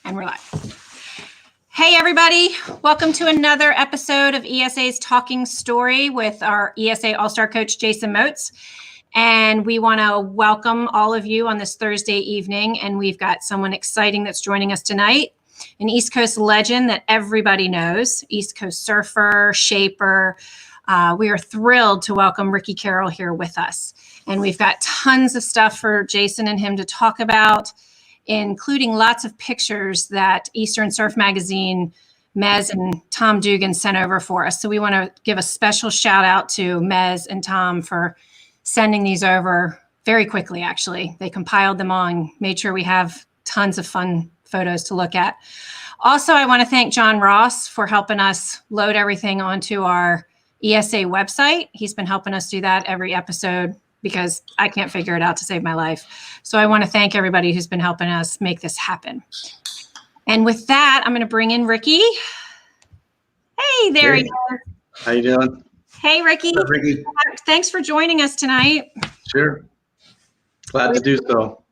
And we're live. Hey, everybody. Welcome to another episode of ESA's Talking Story with our ESA All-Star coach, Jason Motes. And we want to welcome all of you on this Thursday evening. And we've got someone exciting that's joining us tonight, an East Coast legend that everybody knows, East Coast surfer, shaper. We are thrilled to welcome Ricky Carroll here with us. And we've got tons of stuff for Jason and him to talk about, including lots of pictures that Eastern Surf Magazine, Mez and Tom Dugan sent over for us. So we want to give a special shout out to Mez and Tom for sending these over very quickly, actually. They compiled them all and made sure we have tons of fun photos to look at. Also, I want to thank John Ross for helping us load everything onto our ESA website. He's been helping us do that every episode because I can't figure it out to save my life. So I want to thank everybody who's been helping us make this happen. And with that, I'm going to bring in Ricky. Hey, there he is. How you doing? Hey, Ricky. What's up, Ricky? Thanks for joining us tonight. Sure. Glad to do so.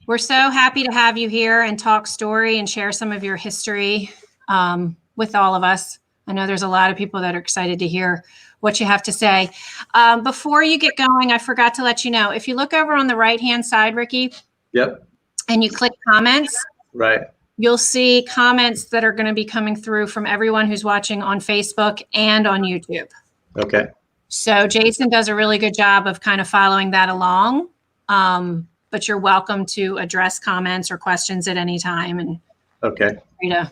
We're so happy to have you here and talk story and share some of your history with all of us. I know there's a lot of people that are excited to hear what you have to say. Before you get going, I forgot to let you know, if you look over on the right-hand side, Ricky, Yep. and you click comments, Right. you'll see comments that are going to be coming through from everyone who's watching on Facebook and on YouTube. Okay. So Jason does a really good job of kind of following that along, but you're welcome to address comments or questions at any time, and Okay. free to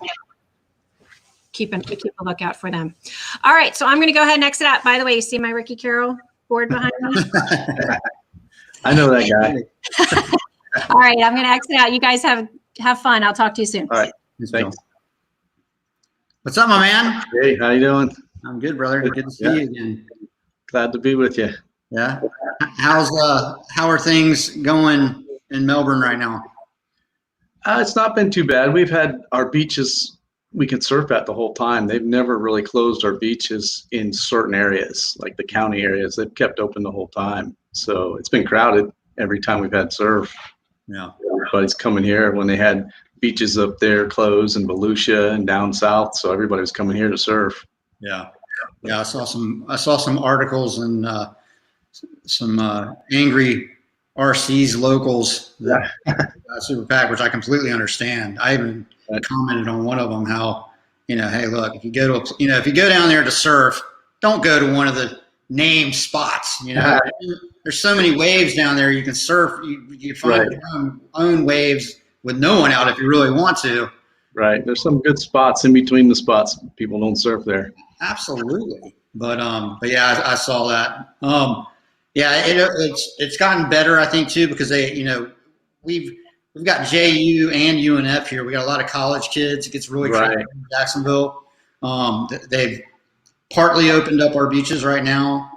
keep a lookout for them. All right, so I'm going to go ahead and exit out. By the way, you see my Ricky Carroll board behind me? I know that guy. All right, I'm going to exit out. You guys have fun. I'll talk to you soon. All right. Thanks. What's up, my man? Hey, how you doing? I'm good, brother. Good to see you again. Glad to be with you. Yeah. How are things going in Melbourne right now? It's not been too bad. We've had our beaches we can surf at the whole time. They've never really closed our beaches in certain areas, like the county areas. They've kept open the whole time. So it's been crowded every time we've had surf. Yeah. Everybody's coming here when they had beaches up there closed in Volusia and down south. So everybody was coming here to surf. Yeah. Yeah. I saw some articles and some angry RCs locals that super pack, which I completely understand. I even commented on one of them how, hey, look, if you go down there to surf, don't go to one of the named spots. There's so many waves down there you can surf. You find your own waves with no one out if you really want to. Right. There's some good spots in between the spots. People don't surf there. Absolutely. But yeah, I saw that. Yeah, it's gotten better, I think, too, because we've got JU and UNF here. We got a lot of college kids. It gets really crowded in Jacksonville. They've partly opened up our beaches right now,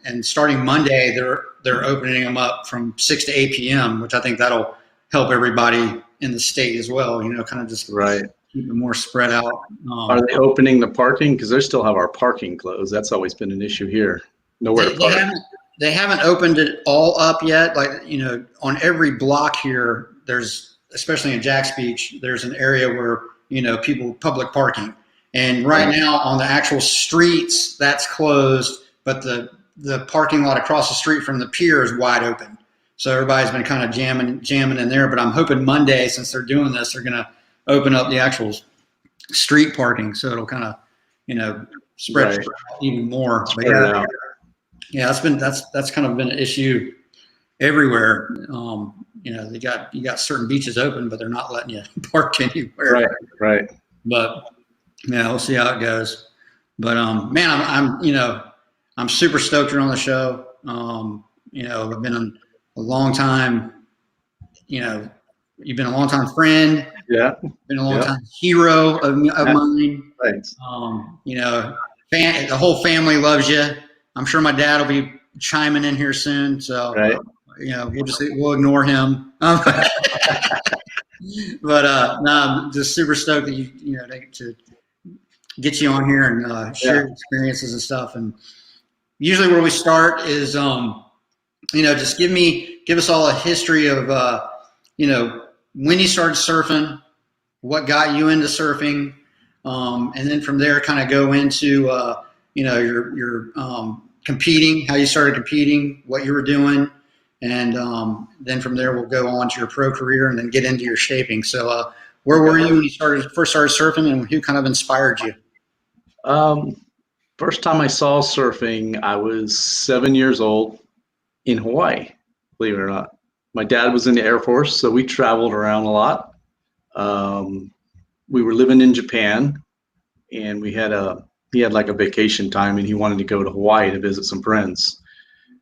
and starting Monday, they're opening them up from 6 to 8 p.m., which I think that'll help everybody in the state as well. Kind of just keep it more spread out. Are they opening the parking? Because they still have our parking closed. That's always been an issue here. Nowhere to park. They haven't opened it all up yet. Like, on every block here, there's, especially in Jack's Beach, there's an area where, public parking. And right now on the actual streets, that's closed, but the parking lot across the street from the pier is wide open. So everybody's been kind of jamming in there, but I'm hoping Monday, since they're doing this, they're going to open up the actual street parking. So it'll kind of, spread even more. Yeah, that's kind of been an issue everywhere. You got certain beaches open, but they're not letting you park anywhere. Right. But yeah, we'll see how it goes. But man, I'm super stoked you're on the show. I've been a long time. You've been a long time friend. Yeah. Been a long time hero of mine. Thanks. The whole family loves you. I'm sure my dad will be chiming in here soon, so we'll ignore him. But no, I'm just super stoked that to get you on here and share experiences and stuff. And usually where we start is just give us all a history of when you started surfing, what got you into surfing, and then from there kind of go into your competing, how you started competing, what you were doing, and then from there we'll go on to your pro career and then get into your shaping. So where were you when you first started surfing, and who kind of inspired you? First time I saw surfing, I was 7 years old in Hawaii, believe it or not. My dad was in the Air Force, so we traveled around a lot. We were living in Japan, and he had like a vacation time, and he wanted to go to Hawaii to visit some friends.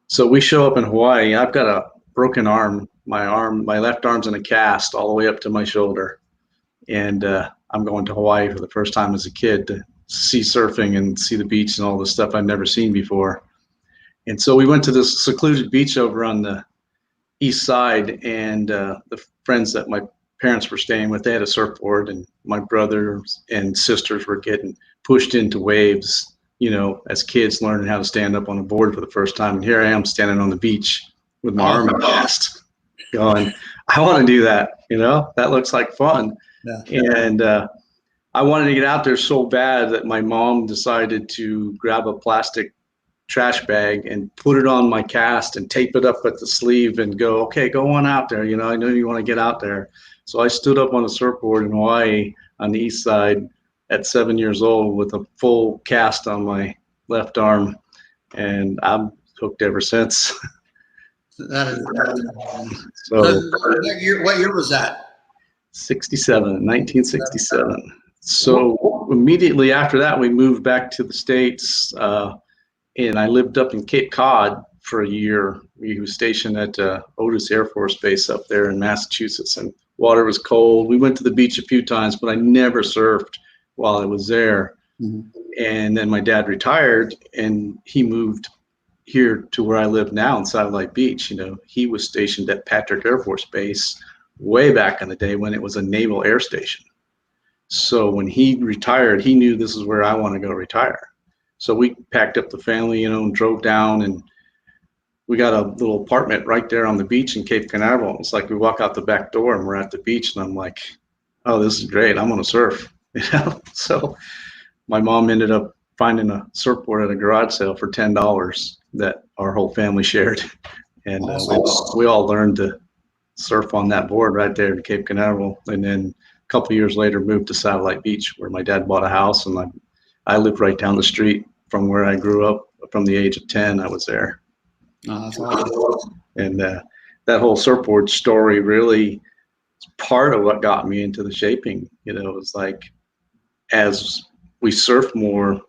So we show up in Hawaii. I've got a broken arm. My left arm's in a cast all the way up to my shoulder. And I'm going to Hawaii for the first time as a kid to see surfing and see the beach and all this stuff I've never seen before. And so we went to this secluded beach over on the east side, and the friends that my parents were staying with, they had a surfboard, and my brothers and sisters were getting pushed into waves, as kids learning how to stand up on a board for the first time. And here I am standing on the beach with my arm in a cast going, I want to do that. That looks like fun. Yeah. And I wanted to get out there so bad that my mom decided to grab a plastic trash bag and put it on my cast and tape it up at the sleeve and go, okay, go on out there. I know you want to get out there. So I stood up on a surfboard in Hawaii on the east side at 7 years old with a full cast on my left arm, and I'm hooked ever since. That is so what year was that? 1967. So immediately after that, we moved back to the States, and I lived up in Cape Cod for a year. We was stationed at Otis Air Force Base up there in Massachusetts, and water was cold. We went to the beach a few times, but I never surfed while I was there. Mm-hmm. And then my dad retired, and he moved here to where I live now in Satellite Beach. He was stationed at Patrick Air Force Base way back in the day when it was a naval air station. So when he retired, he knew this is where I want to go retire. So we packed up the family, and drove down, and we got a little apartment right there on the beach in Cape Canaveral. It's like we walk out the back door and we're at the beach, and I'm like, oh, this is great. I'm going to surf. So my mom ended up finding a surfboard at a garage sale for $10 that our whole family shared. And we all learned to surf on that board right there in Cape Canaveral. And then a couple of years later, moved to Satellite Beach, where my dad bought a house, and I lived right down the street from where I grew up. From the age of 10, I was there. Oh, that's awesome. And that whole surfboard story really is part of what got me into the shaping. It was like, as we surfed more,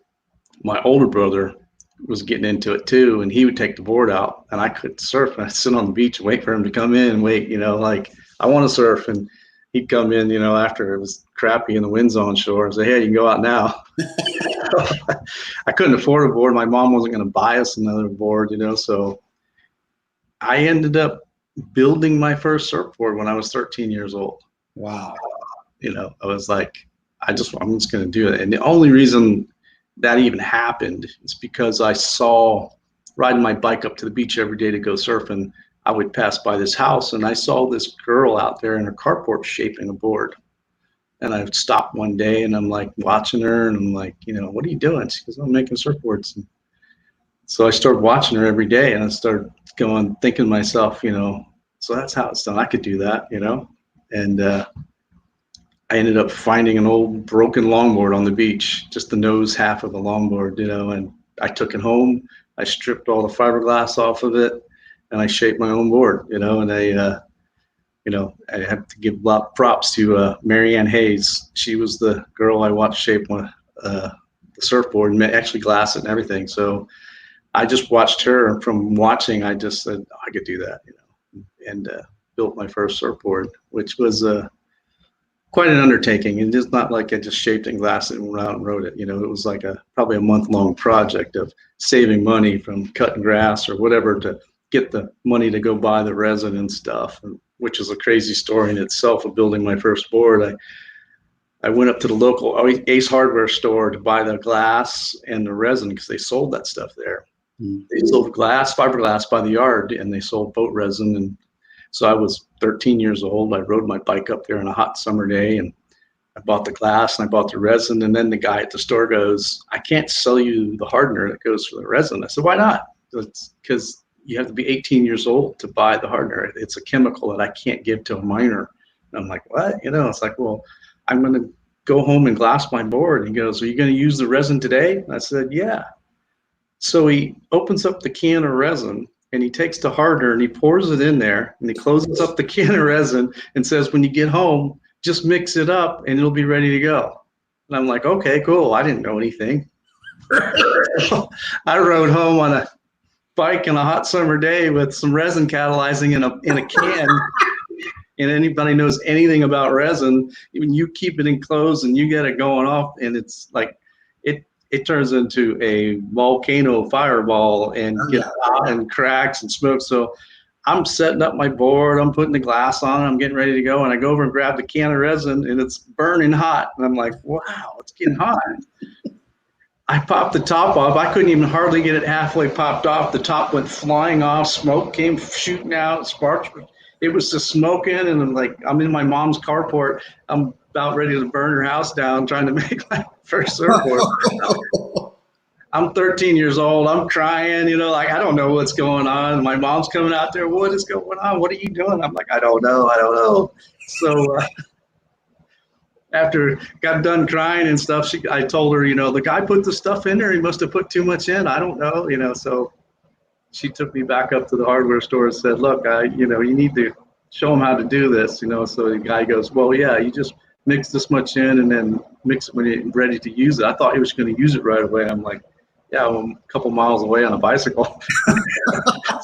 my older brother was getting into it too, and he would take the board out, and I couldn't surf, and I'd sit on the beach and wait for him to come in and wait, like, I want to surf. And he'd come in, after it was crappy and the wind's on shore, and say, hey, you can go out now. I couldn't afford a board. My mom wasn't going to buy us another board, so I ended up building my first surfboard when I was 13 years old. Wow. I was like, I'm just going to do it. And the only reason that even happened is because I saw, riding my bike up to the beach every day to go surfing, I would pass by this house, and I saw this girl out there in her carport shaping a board. And I stopped one day, and I'm like watching her, and I'm like, what are you doing? She goes, I'm making surfboards. And so I started watching her every day, and I started thinking to myself, so that's how it's done. I could do that, And I ended up finding an old broken longboard on the beach, just the nose half of a longboard, and I took it home. I stripped all the fiberglass off of it, and I shaped my own board, and I have to give a lot of props to Marianne Hayes. She was the girl I watched shape the surfboard and actually glass it and everything. So I just watched her, and from watching, I just said, I could do that, and built my first surfboard, which was quite an undertaking. And it's not like I just shaped and glassed it and went out and wrote it. It was like probably a month-long project of saving money from cutting grass or whatever to get the money to go buy the resin and stuff, which is a crazy story in itself of building my first board. I went up to the local Ace Hardware store to buy the glass and the resin because they sold that stuff there. Mm-hmm. They sold fiberglass by the yard, and they sold boat resin. And so I was 13 years old. I rode my bike up there on a hot summer day, and I bought the glass and I bought the resin, and then the guy at the store goes, I can't sell you the hardener that goes for the resin. I said, why not? It's because you have to be 18 years old to buy the hardener. It's a chemical that I can't give to a minor. And I'm like, what? It's like, well, I'm going to go home and glass my board. And he goes, are you going to use the resin today? And I said, yeah. So he opens up the can of resin and he takes the hardener and he pours it in there and he closes up the can of resin and says, when you get home, just mix it up and it'll be ready to go. And I'm like, okay, cool. I didn't know anything. I rode home on a bike on a hot summer day with some resin catalyzing in a can. And anybody knows anything about resin, when you keep it enclosed and you get it going off, and it's like it turns into a volcano fireball and gets hot and cracks and smoke. So I'm setting up my board, I'm putting the glass on, I'm getting ready to go, and I go over and grab the can of resin and it's burning hot. And I'm like, wow, it's getting hot. I popped the top off. I couldn't even hardly get it halfway popped off. The top went flying off. Smoke came shooting out. Sparks. It was just smoking, and I'm in my mom's carport. I'm about ready to burn her house down, trying to make my first surfboard. I'm 13 years old. I'm crying. I don't know what's going on. My mom's coming out there. What is going on? What are you doing? I'm like, I don't know. So. After got done crying and stuff, I told her, the guy put the stuff in there. He must have put too much in. I don't know, So she took me back up to the hardware store and said, look, you need to show him how to do this, So the guy goes, well, yeah, you just mix this much in and then mix it when you're ready to use it. I thought he was going to use it right away. I'm like, yeah, I'm a couple miles away on a bicycle.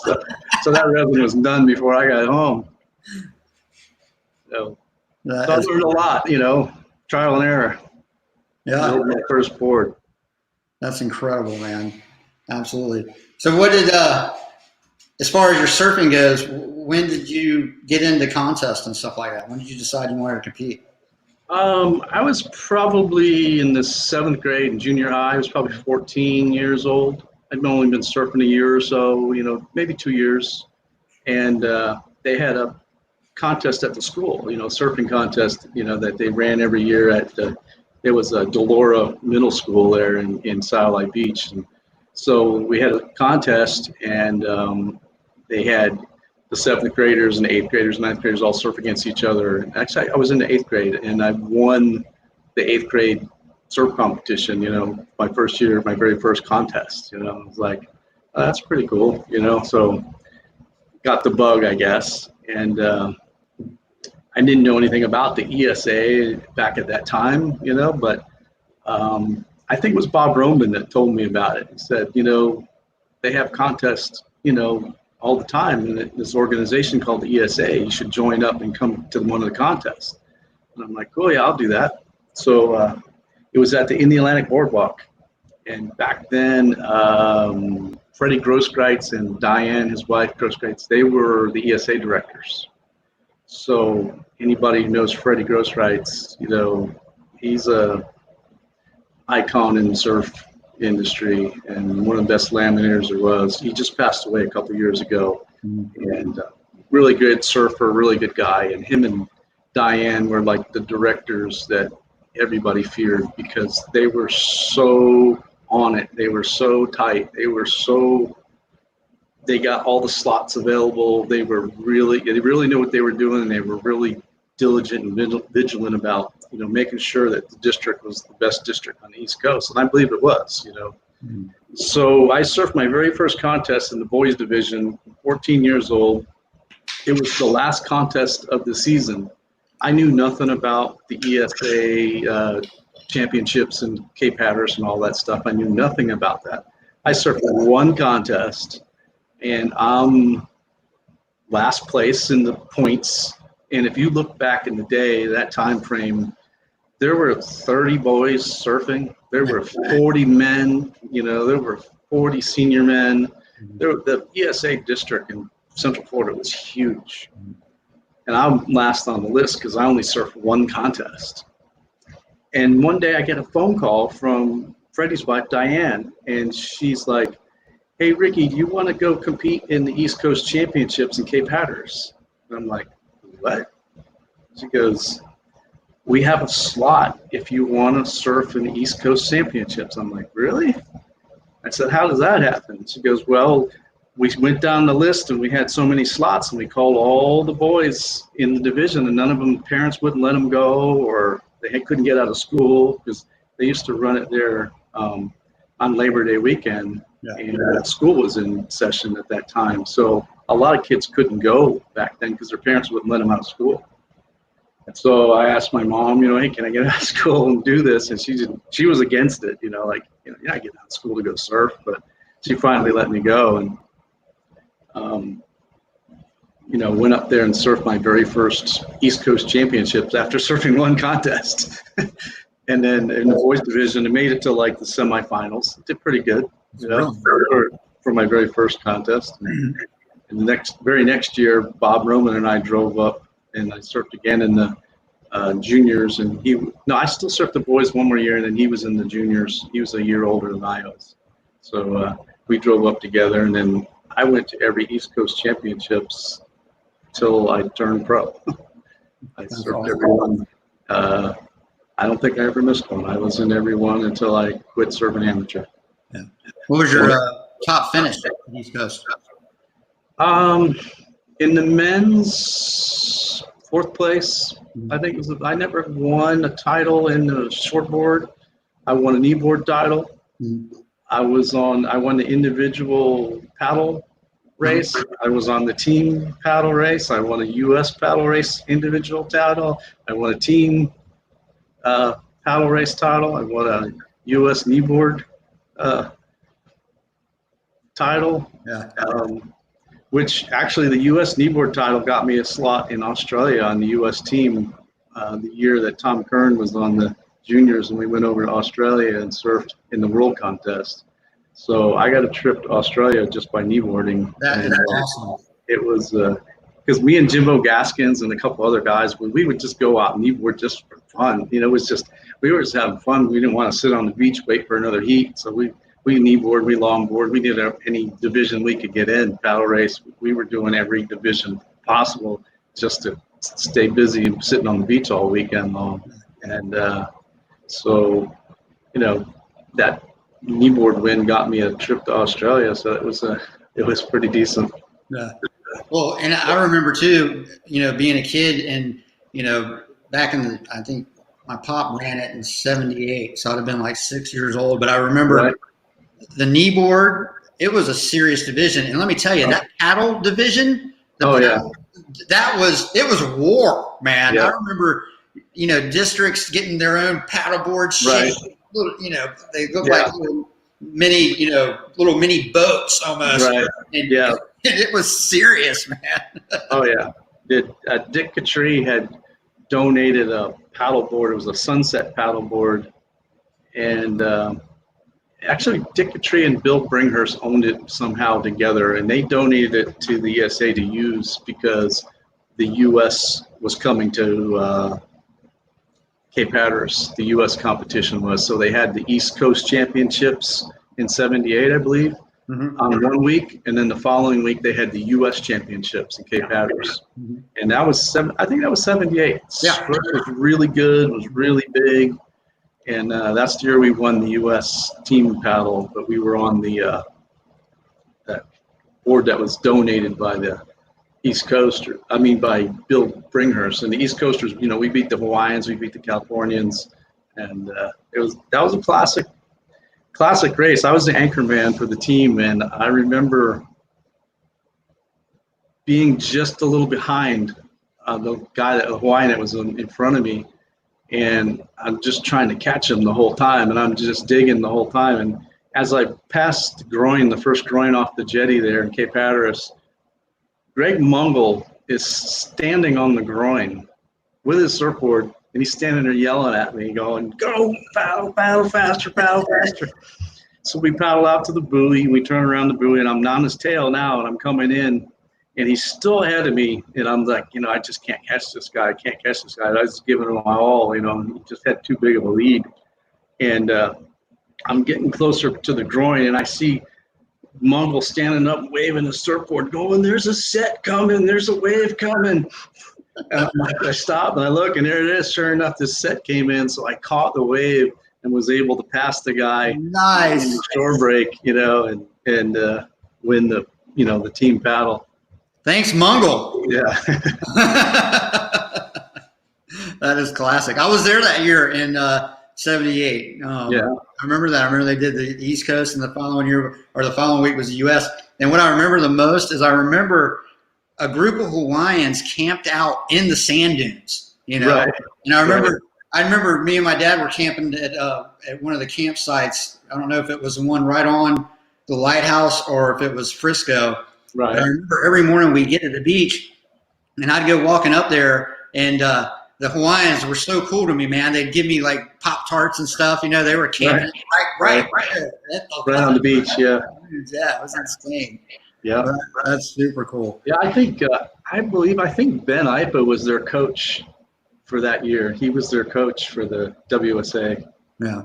so that resin was done before I got home. So I learned a lot, trial and error. Yeah. My first board. That's incredible, man. Absolutely. So what did, as far as your surfing goes, when did you get into contests and stuff like that? When did you decide you wanted to compete? I was probably in the 7th grade in junior high. I was probably 14 years old. I'd only been surfing a year or so, maybe 2 years. And they had a contest at the school, surfing contest, that they ran every year there was a Delora Middle School there in Satellite Beach. And so we had a contest, and they had the 7th graders and 8th graders, 9th graders all surf against each other. Actually, I was in the 8th grade, and I won the 8th grade surf competition, my first year, my very first contest. I was like, oh, that's pretty cool, so got the bug, I guess. And I didn't know anything about the ESA back at that time, but I think it was Bob Roman that told me about it. He said, they have contests, all the time in this organization called the ESA. You should join up and come to one of the contests. And I'm like, oh yeah, I'll do that. So it was at in the Atlantic Boardwalk. And back then, Freddie Grosskreitz and Diane, his wife, Grosskreitz, they were the ESA directors. So anybody who knows Freddie Grosskreitz, he's a icon in the surf industry and one of the best laminators there was. He just passed away a couple years ago. And really good surfer, really good guy. And him and Diane were like the directors that everybody feared because they were so on it. They were so tight. They got all the slots available. They really knew what they were doing, and they were really diligent and vigilant about, making sure that the district was the best district on the East Coast. And I believe it was, So I surfed my very first contest in the boys division, 14 years old. It was the last contest of the season. I knew nothing about the ESA championships and Cape Hatteras and all that stuff. I knew nothing about that. I surfed one contest, and I'm last place in the points. And if you look back in the day, that time frame, there were 30 boys surfing. There were 40 men. There were 40 senior men. The ESA district in Central Florida was huge. And I'm last on the list because I only surfed one contest. And one day I get a phone call from Freddie's wife, Diane, and she's like, hey, Ricky, do you want to go compete in the East Coast Championships in Cape Hatteras? And I'm like, what? She goes, we have a slot if you want to surf in the East Coast Championships. I'm like, really? I said, how does that happen? She goes, well, we went down the list and we had so many slots and we called all the boys in the division and none of them, parents wouldn't let them go or they couldn't get out of school because they used to run it there on Labor Day weekend. Yeah. And school was in session at that time. So a lot of kids couldn't go back then because their parents wouldn't let them out of school. And so I asked my mom, hey, can I get out of school and do this? And she was against it, you're not getting out of school to go surf, but she finally let me go and, went up there and surfed my very first East Coast Championships after surfing one contest. And then in the boys division, I made it to like the semifinals. Did pretty good, for my very first contest. And the very next year, Bob Roman and I drove up and I surfed again in the juniors. And I still surfed the boys one more year, and then he was in the juniors. He was a year older than I was. So we drove up together, and then I went to every East Coast Championships till I turned pro. I surfed every one. I don't think I ever missed one. I was in every one until I quit surfing amateur. Yeah. What was your top finish at the East Coast? In the men's, 4th place. I think I never won a title in the shortboard. I won an e-board title. I won the individual paddle race. I was on the team paddle race. I won a U.S. paddle race individual title. I won a team paddle race title. I won a U.S. kneeboard title. Yeah. Which actually the U.S. kneeboard title got me a slot in Australia on the U.S. team the year that Tom Kern was on the juniors, and we went over to Australia and surfed in the world contest. So I got a trip to Australia just by kneeboarding. That is awesome. It was because me and Jimbo Gaskins and a couple other guys, we would just go out and kneeboard just for fun. It was just, we were just having fun. We didn't want to sit on the beach, wait for another heat. So we kneeboard, we longboard, we did any division we could get in, paddle race. We were doing every division possible just to stay busy and sitting on the beach all weekend long. And so, that kneeboard win got me a trip to Australia. So it was pretty decent. Yeah. Well, and I remember too, being a kid and, back in I think my pop ran it in 78. So I'd have been like 6 years old, but I remember the kneeboard, it was a serious division. And let me tell you, that paddle division, it was war, man. Yeah. I remember, districts getting their own paddleboard shape. Right. Little, they look like little mini boats almost. Right. And it was serious, man. Oh yeah. Dick Catree had donated a paddleboard. It was a Sunset paddleboard, and actually Dick Catree and Bill Bringhurst owned it somehow together, and they donated it to the ESA to use because the U.S. was coming to Cape Hatteras. The U.S. competition was, so they had the East Coast Championships in '78, I believe, on one week, and then the following week they had the U.S. Championships in Cape Hatteras, and that was I think that was '78. Yeah, it was really good. It was really big, and that's the year we won the U.S. team paddle. But we were on the that board that was donated by the East Coast, by Bill Bringhurst. And the East Coasters, we beat the Hawaiians, we beat the Californians, and that was a classic race. I was the anchor man for the team, and I remember being just a little behind the Hawaiian that was in front of me, and I'm just trying to catch him the whole time, and I'm just digging the whole time. And as I passed the first groin off the jetty there in Cape Hatteras, Greg Mungle is standing on the groin with his surfboard, and he's standing there yelling at me, going, "Go, paddle faster, paddle faster." So we paddle out to the buoy, we turn around the buoy, and I'm on his tail now, and I'm coming in, and he's still ahead of me, and I'm like, I just can't catch this guy. I can't catch this guy. I was giving him my all, he just had too big of a lead. And I'm getting closer to the groin, and I see Mungle standing up, waving the surfboard, going, "There's a set coming, there's a wave coming." And I stopped and I look, and there it is. Sure enough, this set came in, so I caught the wave and was able to pass the guy in Nice. the shore break, and win the team paddle. Thanks, Mungle. Yeah. That is classic. I was there that year in '78. Yeah. I remember that. I remember they did the East Coast, and the following year or the following week was the U.S. And what I remember the most is I remember a group of Hawaiians camped out in the sand dunes. Right. And I remember me and my dad were camping at one of the campsites. I don't know if it was the one right on the lighthouse or if it was Frisco. Right. I remember every morning we'd get to the beach, and I'd go walking up there, and the Hawaiians were so cool to me, man. They'd give me like Pop-Tarts and stuff. They were camping right there. Right on the beach, yeah. Yeah, it was insane. Yeah. That's super cool. Yeah, I think Ben Ipa was their coach for that year. He was their coach for the WSA. Yeah.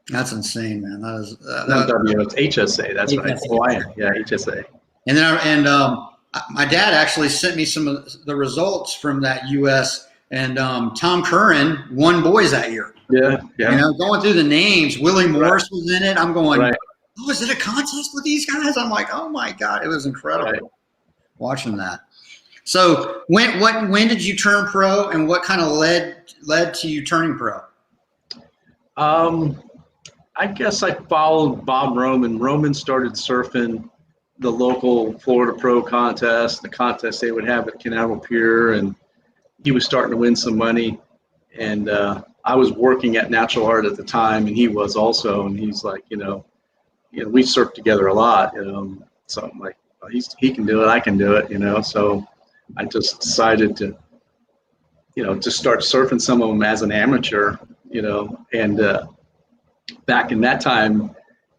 That's insane, man. That is Not HSA. That's right. Hawaiian. Yeah, HSA. And then my dad actually sent me some of the results from that U.S. And Tom Curran won boys that year. Yeah. Going through the names, Willie Morris was in it. I'm going, right. Oh, is it a contest with these guys? I'm like, oh my God, it was incredible watching that. So when did you turn pro, and what kind of led to you turning pro? I guess I followed Bob Roman. Roman started surfing the local Florida Pro contest, the contest they would have at Canaveral Pier, and he was starting to win some money. And I was working at Natural Art at the time, and he was also. And he's like, we surfed together a lot. So I'm like, well, he can do it, I can do it. So I just decided to, to start surfing some of them as an amateur. And back in that time,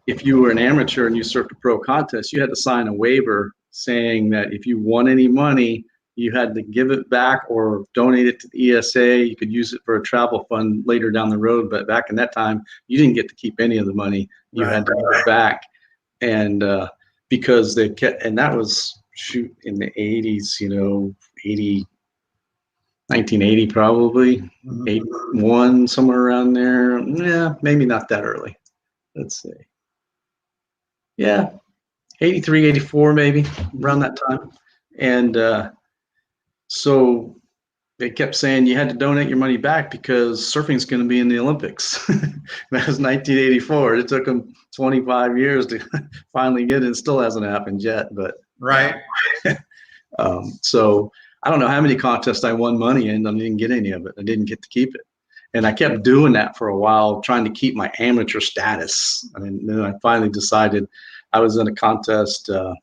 if you were an amateur and you surfed a pro contest, you had to sign a waiver saying that if you won any money, you had to give it back or donate it to the ESA. You could use it for a travel fund later down the road. But back in that time, you didn't get to keep any of the money. You had to give it back. And because they kept, and that was in the 80s, 1980 probably, 81, somewhere around there. Yeah, maybe not that early. Let's see. Yeah, 83, 84 maybe, around that time. And so they kept saying you had to donate your money back because surfing's going to be in the Olympics. That was 1984. It took them 25 years to finally get it. It still hasn't happened yet, but right. So I don't know how many contests I won money in. I didn't get any of it. I didn't get to keep it. And I kept doing that for a while, trying to keep my amateur status. And then I finally decided I was in a contest, might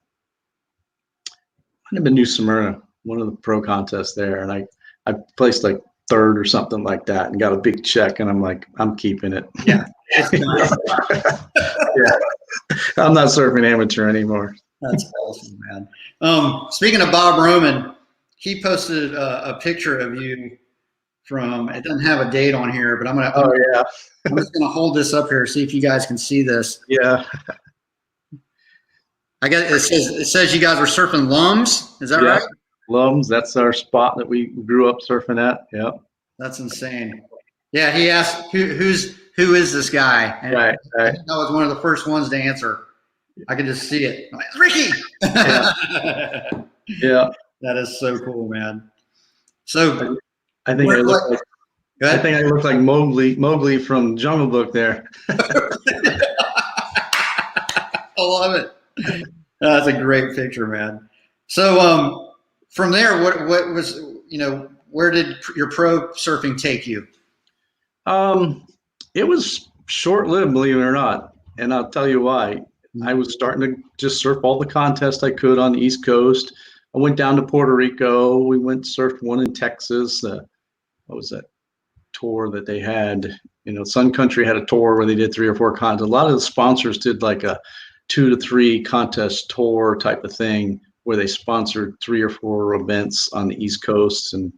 have been New Smyrna, one of the pro contests there. And I placed like third or something like that and got a big check. And I'm like, I'm keeping it. Yeah. Yeah. I'm not surfing amateur anymore. That's awesome, man. Speaking of Bob Roman, he posted a picture of you from, it doesn't have a date on here, but I'm just gonna hold this up here, see if you guys can see this. Yeah. I guess it says you guys were surfing Lums. Is that right? Lums, that's our spot that we grew up surfing at. Yeah. That's insane. Yeah, he asked who is this guy? And right. I was one of the first ones to answer. I could just see it. I'm like, Ricky. Yeah. That is so cool, man. So I think I look like Mowgli from Jungle Book there. I love it. That's a great picture, man. So from there, what was, where did your pro surfing take you? It was short-lived, believe it or not. And I'll tell you why. I was starting to just surf all the contests I could on the East Coast. I went down to Puerto Rico. We went surfed one in Texas. What was that tour that they had? Sun Country had a tour where they did 3 or 4 contests. A lot of the sponsors did like a 2 to 3 contest tour type of thing where they sponsored 3 or 4 events on the East Coast. And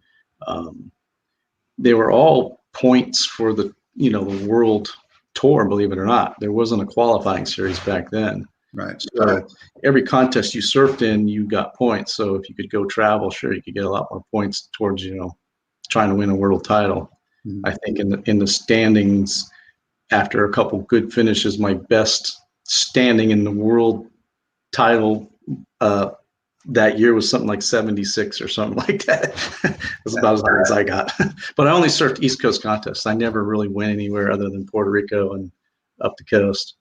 they were all points for the, the world tour, believe it or not. There wasn't a qualifying series back then. Right. So every contest you surfed in, you got points. So if you could go travel, sure, you could get a lot more points towards, trying to win a world title. Mm-hmm. I think in the standings, after a couple good finishes, my best standing in the world title that year was something like 76 or something like that. That's about as high as I got. But I only surfed East Coast contests. I never really went anywhere other than Puerto Rico and up the coast.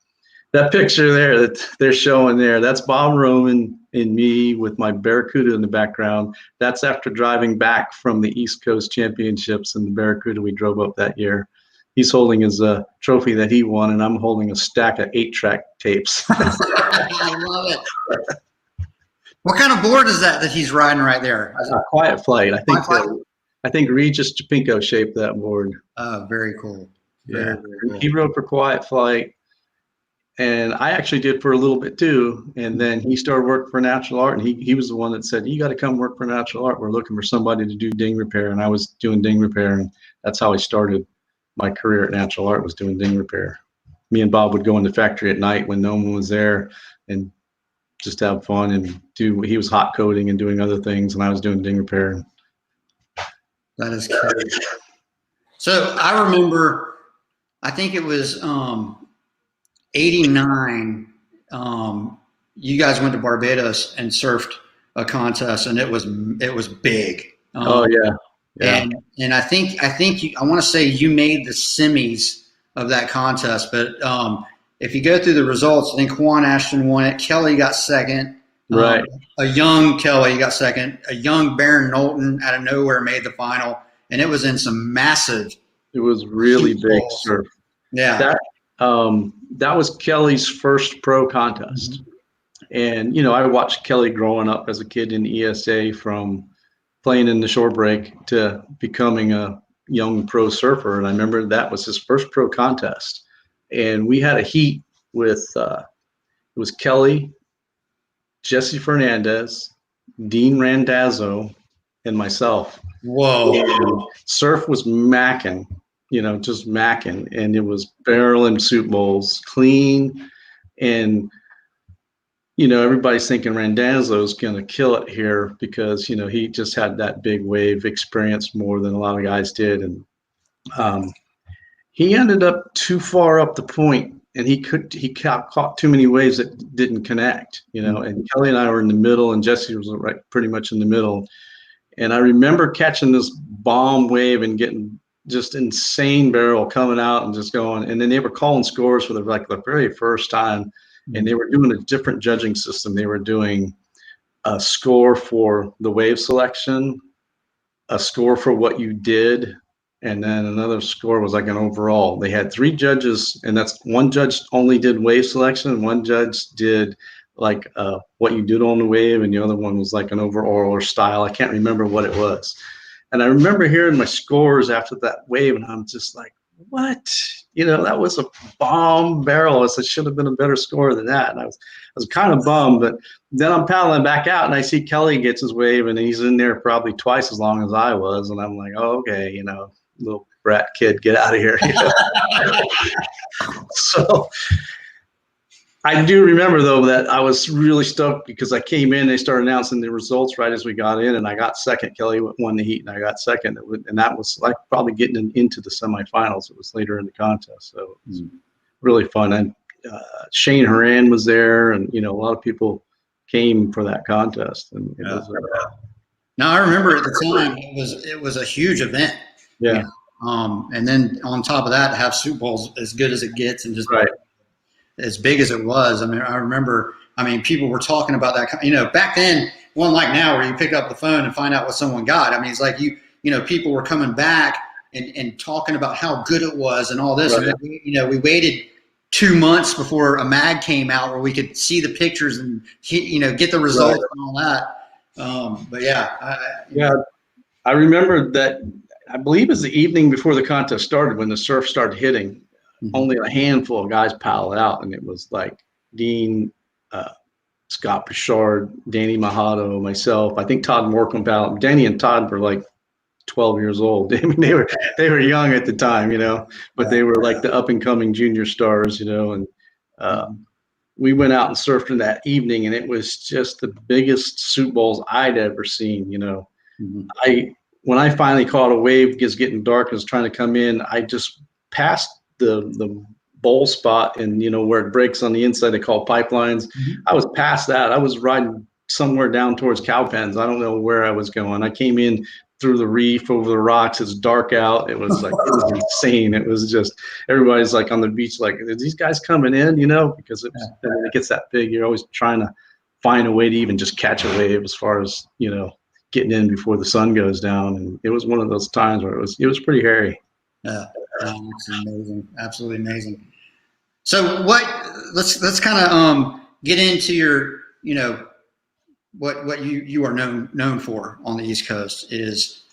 That picture there that they're showing there, that's Bob Roman and me with my Barracuda in the background. That's after driving back from the East Coast Championships in the Barracuda we drove up that year. He's holding his trophy that he won, and I'm holding a stack of 8-track tapes. I love it. What kind of board is that he's riding right there? Quiet Flight. I think Regis Chapinko shaped that board. Oh, very cool. Very cool. He rode for Quiet Flight, and I actually did for a little bit too. And then he started working for Natural Art, and he was the one that said, "You got to come work for Natural Art. We're looking for somebody to do ding repair." And I was doing ding repair, and that's how I started my career at Natural Art, was doing ding repair. Me and Bob would go in the factory at night when no one was there and just have fun and he was hot coating and doing other things, and I was doing ding repair. That is crazy. So I remember, I think it was 89. You guys went to Barbados and surfed a contest, and it was big. Oh yeah. And I think I want to say you made the semis of that contest, but if you go through the results, I think Juan Ashton won it. Kelly got second. Right. A young Kelly got second. A young Baron Knowlton out of nowhere made the final, and it was in some massive. It was really big surf. Yeah. That was Kelly's first pro contest. Mm-hmm. And, I watched Kelly growing up as a kid in ESA, from playing in the shore break to becoming a young pro surfer. And I remember that was his first pro contest. And we had a heat with, it was Kelly, Jesse Fernandez, Dean Randazzo, and myself. Whoa. And surf was macking, just macking. And it was barrel and soup bowls, clean. And, everybody's thinking Randazzo's going to kill it here because, he just had that big wave experience more than a lot of guys did. And he ended up too far up the point, and he caught too many waves that didn't connect, and Kelly and I were in the middle, and Jesse was right pretty much in the middle. And I remember catching this bomb wave and getting just insane barrel coming out and just going, and then they were calling scores for the very first time, and they were doing a different judging system. They were doing a score for the wave selection, a score for what you did, and then another score was like an overall. They had 3 judges, and that's one judge only did wave selection, and one judge did like what you did on the wave, and the other one was like an overall or style. I can't remember what it was. And I remember hearing my scores after that wave, and I'm just like, what? That was a bomb barrel. It should have been a better score than that. And I was kind of bummed, but then I'm paddling back out, and I see Kelly gets his wave, and he's in there probably twice as long as I was. And I'm like, oh, okay, little brat kid, get out of here. So I do remember, though, that I was really stoked because I came in, they started announcing the results right as we got in, and I got second. Kelly won the heat, and I got second. And that was like probably getting into the semifinals. It was later in the contest. So it was really fun. And Shane Horan was there, and, a lot of people came for that contest. And it was, now, I remember at the time, it was a huge event. Yeah. And then on top of that, to have Super Bowls as good as it gets, and just as big as it was. I mean, I remember, people were talking about that, back then, wasn't like now where you pick up the phone and find out what someone got. I mean, it's like people were coming back and talking about how good it was and all this. Right. And then, we waited 2 months before a mag came out where we could see the pictures and, get the results and all that. But yeah. I remember that. I believe it was the evening before the contest started when the surf started hitting. Only a handful of guys paddled out, and it was like Dean, Scott Bouchard, Danny Majado, myself. I think Todd Morcombe paddled. Danny and Todd were like 12 years old. I mean, they were young at the time, but they were like the up and coming junior stars, and we went out and surfed in that evening, and it was just the biggest soup bowls I'd ever seen. Mm-hmm. When I finally caught a wave, it's getting dark, and was trying to come in, I just passed the bowl spot, and where it breaks on the inside, they call pipelines. Mm-hmm. I was past that. I was riding somewhere down towards cow pens. I don't know where I was going. I came in through the reef over the rocks. It's dark out. It was insane. It was just, everybody's like on the beach, like, are these guys coming in? Because it gets that big. You're always trying to find a way to even just catch a wave, as far as getting in before the sun goes down. And it was one of those times where it was pretty hairy. Yeah, it's amazing, absolutely amazing. So let's kind of get into your what you are known for on the East Coast is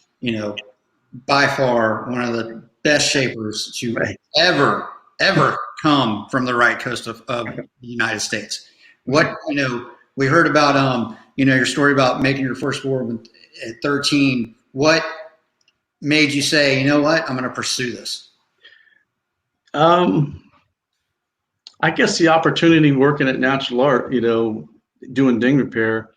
by far one of the best shapers to ever come from the right coast of the United States. What we heard about your story about making your first board at 13. What made you say, you know what, I'm going to pursue this? I guess the opportunity working at Natural Art, doing ding repair,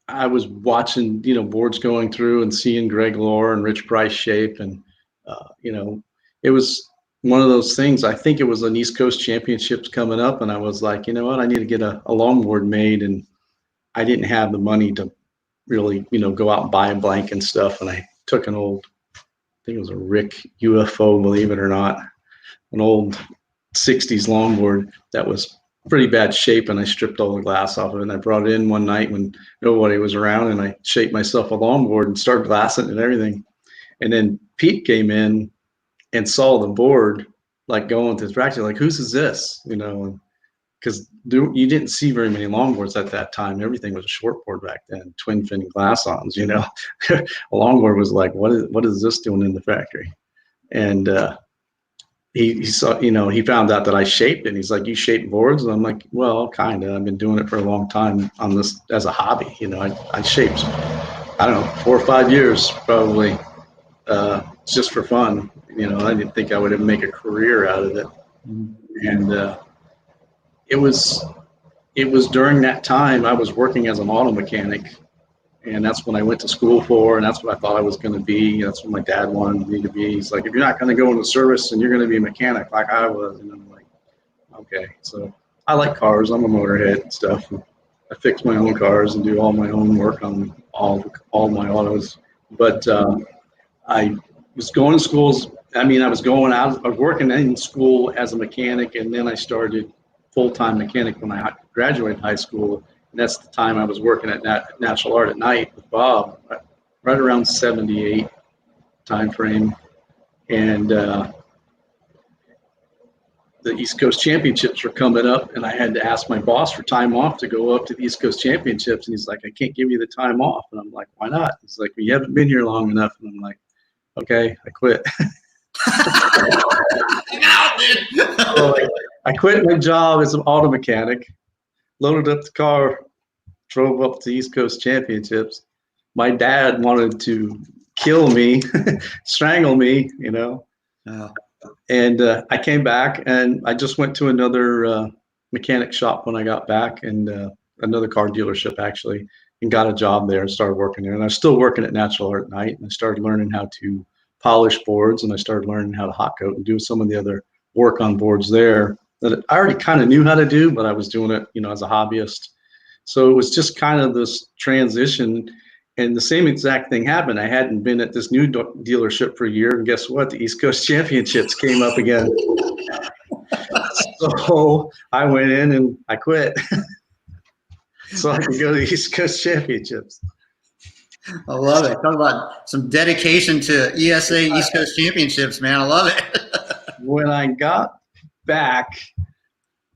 I was watching, boards going through and seeing Greg Lohr and Rich Price shape. And, it was one of those things. I think it was an East Coast Championships coming up. And I was like, you know what, I need to get a longboard made. And I didn't have the money to really, go out and buy a blank and stuff. And I took an old, I think it was a Rick UFO, believe it or not, an old 60s longboard that was pretty bad shape, and I stripped all the glass off of it, and I brought it in one night when nobody was around, and I shaped myself a longboard and started glassing and everything. And then Pete came in and saw the board, like, going to the factory, like, whose is this? Because you didn't see very many longboards at that time. Everything was a short board back then, twin fin glass-ons. A longboard was like, what is this doing in the factory? And he saw, he found out that I shaped it. And he's like, you shape boards? And I'm like, well, kind of. I've been doing it for a long time on this as a hobby. I shaped, I don't know, 4 or 5 years probably, just for fun. I didn't think I would make a career out of it. And it was during that time I was working as an auto mechanic. And that's when I went to school for, and that's what I thought I was going to be. That's what my dad wanted me to be. He's like, if you're not going to go into service and you're going to be a mechanic like I was. And I'm like, okay. So I like cars. I'm a motorhead and stuff. And I fix my own cars and do all my own work on all my autos. But I was going to schools. I was working in school as a mechanic, and then I started full-time mechanic when I graduated high school. And that's the time I was working at Natural Art at night with Bob, right around 78 time frame. And the East Coast Championships were coming up, and I had to ask my boss for time off to go up to the East Coast Championships. And he's like, I can't give you the time off. And I'm like, why not? He's like, well, you haven't been here long enough. And I'm like, okay, I quit. So I quit my job as an auto mechanic, loaded up the car, drove up to the East Coast Championships. My dad wanted to kill me, strangle me, And I came back, and I just went to another mechanic shop when I got back, and another car dealership actually, and got a job there and started working there. And I was still working at Natural Art at night, and I started learning how to polish boards, and I started learning how to hot coat and do some of the other work on boards there that I already kind of knew how to do, but I was doing it, as a hobbyist. So it was just kind of this transition, and the same exact thing happened. I hadn't been at this new dealership for a year, and guess what? The East Coast Championships came up again. So I went in and I quit so I could go to the East Coast Championships. I love it. Talk about some dedication to ESA East Coast Championships, man. I love it. When I got back,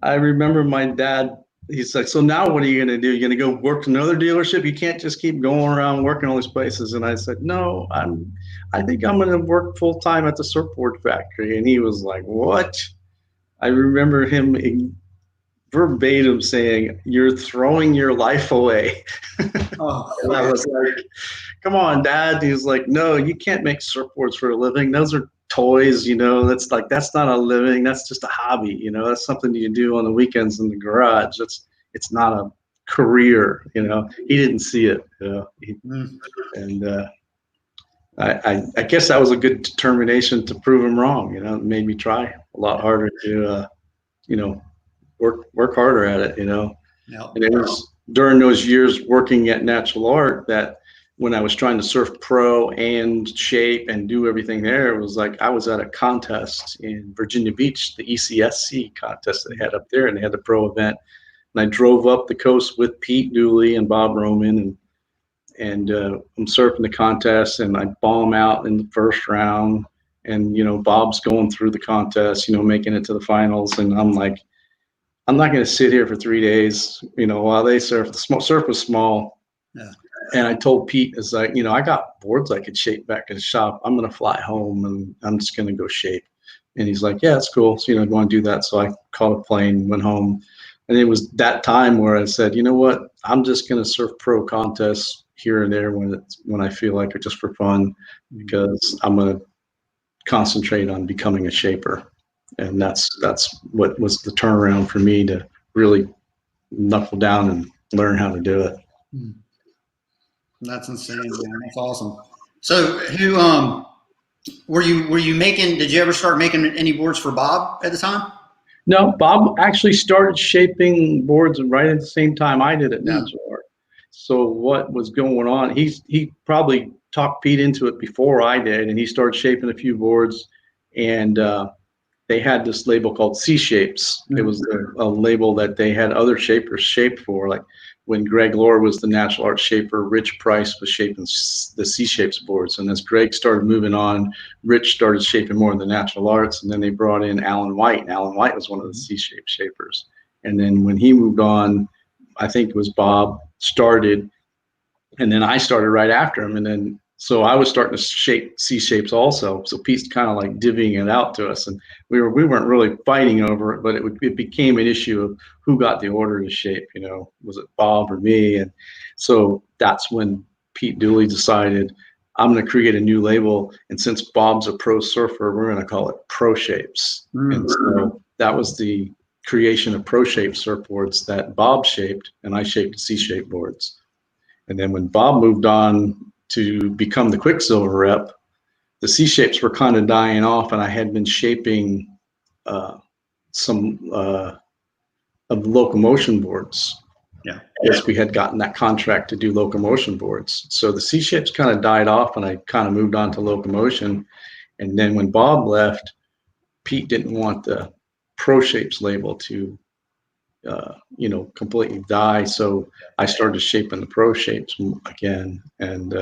I remember my dad, he's like, so now what are you going to do? You're going to go work to another dealership? You can't just keep going around working all these places. And I said, no, I think I'm going to work full time at the surfboard factory. And he was like, what? I remember him verbatim saying, you're throwing your life away. Oh, and I was like, come on, Dad. He was like, no, you can't make surfboards for a living. Those are toys, that's not a living. That's just a hobby. That's something you do on the weekends in the garage. It's not a career. He didn't see it. And I guess that was a good determination to prove him wrong. It made me try a lot harder to, work harder at it. Yep. And it was during those years working at Natural Art that when I was trying to surf pro and shape and do everything there, it was like I was at a contest in Virginia Beach, the ECSC contest they had up there, and they had the pro event. And I drove up the coast with Pete Dooley and Bob Roman, and I'm surfing the contest, and I bomb out in the first round. And Bob's going through the contest, making it to the finals, and I'm like, I'm not going to sit here for 3 days, while they surf. The surf was small. Yeah. And I told Pete, it's like, I got boards I could shape back at the shop. I'm going to fly home and I'm just going to go shape. And he's like, yeah, it's cool. So, I want to do that. So I caught a plane, went home. And it was that time where I said, you know what, I'm just going to surf pro contests here and there when I feel like it, just for fun, because I'm going to concentrate on becoming a shaper. And that's what was the turnaround for me to really knuckle down and learn how to do it. That's insane, man. That's awesome. So who were you making, did you ever start making any boards for Bob at the time? No, Bob actually started shaping boards right at the same time I did at Natural Art. So what was going on, he probably talked Pete into it before I did, and he started shaping a few boards, and they had this label called C Shapes. It was a label that they had other shapers shape for. Like when Greg Lohr was the Natural Art shaper, Rich Price was shaping the C Shapes boards. And as Greg started moving on, Rich started shaping more of the Natural Arts. And then they brought in Alan White. And Alan White was one of the C Shape shapers. And then when he moved on, I think it was Bob started, and then I started right after him. And then so I was starting to shape C Shapes also. So Pete's kind of like divvying it out to us, and we weren't really fighting over it, but it became an issue of who got the order to shape. Was it Bob or me? And so that's when Pete Dooley decided, I'm going to create a new label, and since Bob's a pro surfer, we're going to call it Pro Shapes. And so that was the creation of Pro Shape surfboards that Bob shaped, and I shaped C Shape boards. And then when Bob moved on to become the Quicksilver rep, the C Shapes were kind of dying off, and I had been shaping some of the locomotion boards. Yeah. Yes, we had gotten that contract to do locomotion boards. So the C Shapes kind of died off, and I kind of moved on to locomotion. And then when Bob left, Pete didn't want the Pro Shapes label to completely die. So I started shaping the Pro Shapes again. And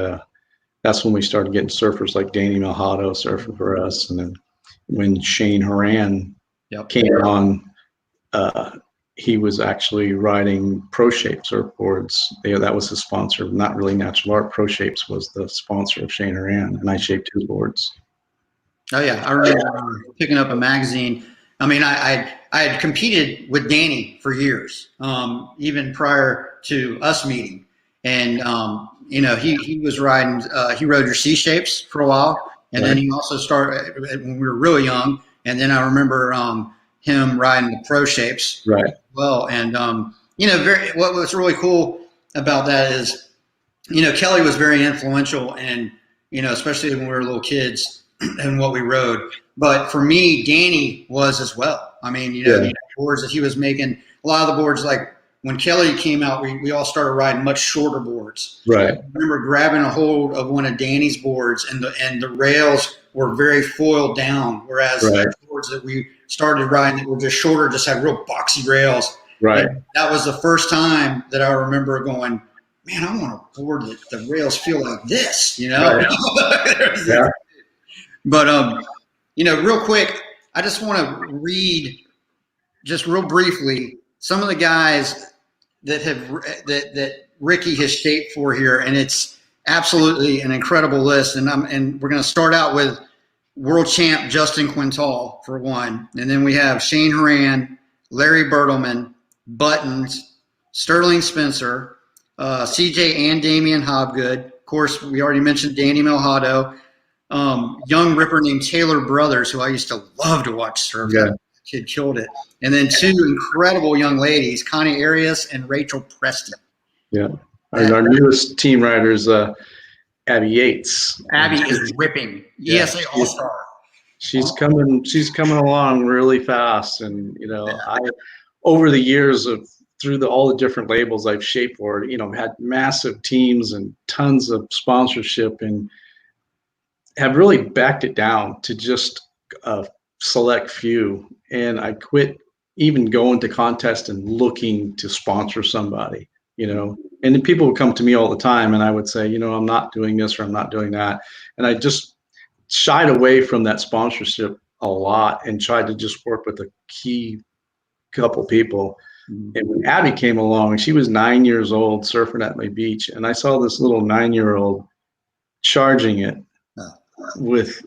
that's when we started getting surfers like Danny Malhado surfing for us. And then when Shane Horan came on, he was actually riding Pro Shape surfboards. That was his sponsor, not really Natural Art. Pro Shapes was the sponsor of Shane Horan, and I shaped his boards. Oh yeah, I remember picking up a magazine. I mean, I had competed with Danny for years, even prior to us meeting. And, he was riding, he rode your C Shapes for a while. And then he also started when we were really young. And then I remember him riding the Pro Shapes as well. And, what was really cool about that is, Kelly was very influential and, especially when we were little kids and what we rode. But for me, Danny was as well. I mean, the boards that he was making, a lot of the boards, like when Kelly came out, we all started riding much shorter boards. Right. I remember grabbing a hold of one of Danny's boards, and the rails were very foiled down, whereas the boards that we started riding that were just shorter just had real boxy rails. Right. And that was the first time that I remember going, man, I want a board that the rails feel like this, Right. Yeah. But real quick, I just want to read just real briefly some of the guys that Ricky has shaped for here, and it's absolutely an incredible list. And we're going to start out with world champ Justin Quintal for one, and then we have Shane Horan, Larry Bertelman, Buttons, Sterling Spencer, CJ and Damian Hobgood. Of course, we already mentioned Danny Malhado. young ripper named Taylor Brothers, who I used to love to watch surf. Yeah. That kid killed it. And then 2 incredible young ladies, Connie Arias and Rachel Preston. Yeah. Our newest team rider is Abby Yates. Abby is ripping. Yeah, ESA All-Star. She's coming along really fast. And, I, over the years through all the different labels I've shaped for it, had massive teams and tons of sponsorship, and have really backed it down to just a select few. And I quit even going to contests and looking to sponsor somebody, and then people would come to me all the time, and I would say, I'm not doing this or I'm not doing that. And I just shied away from that sponsorship a lot and tried to just work with a key couple people. And when Abby came along, she was 9 years old surfing at my beach, and I saw this little 9-year-old charging it with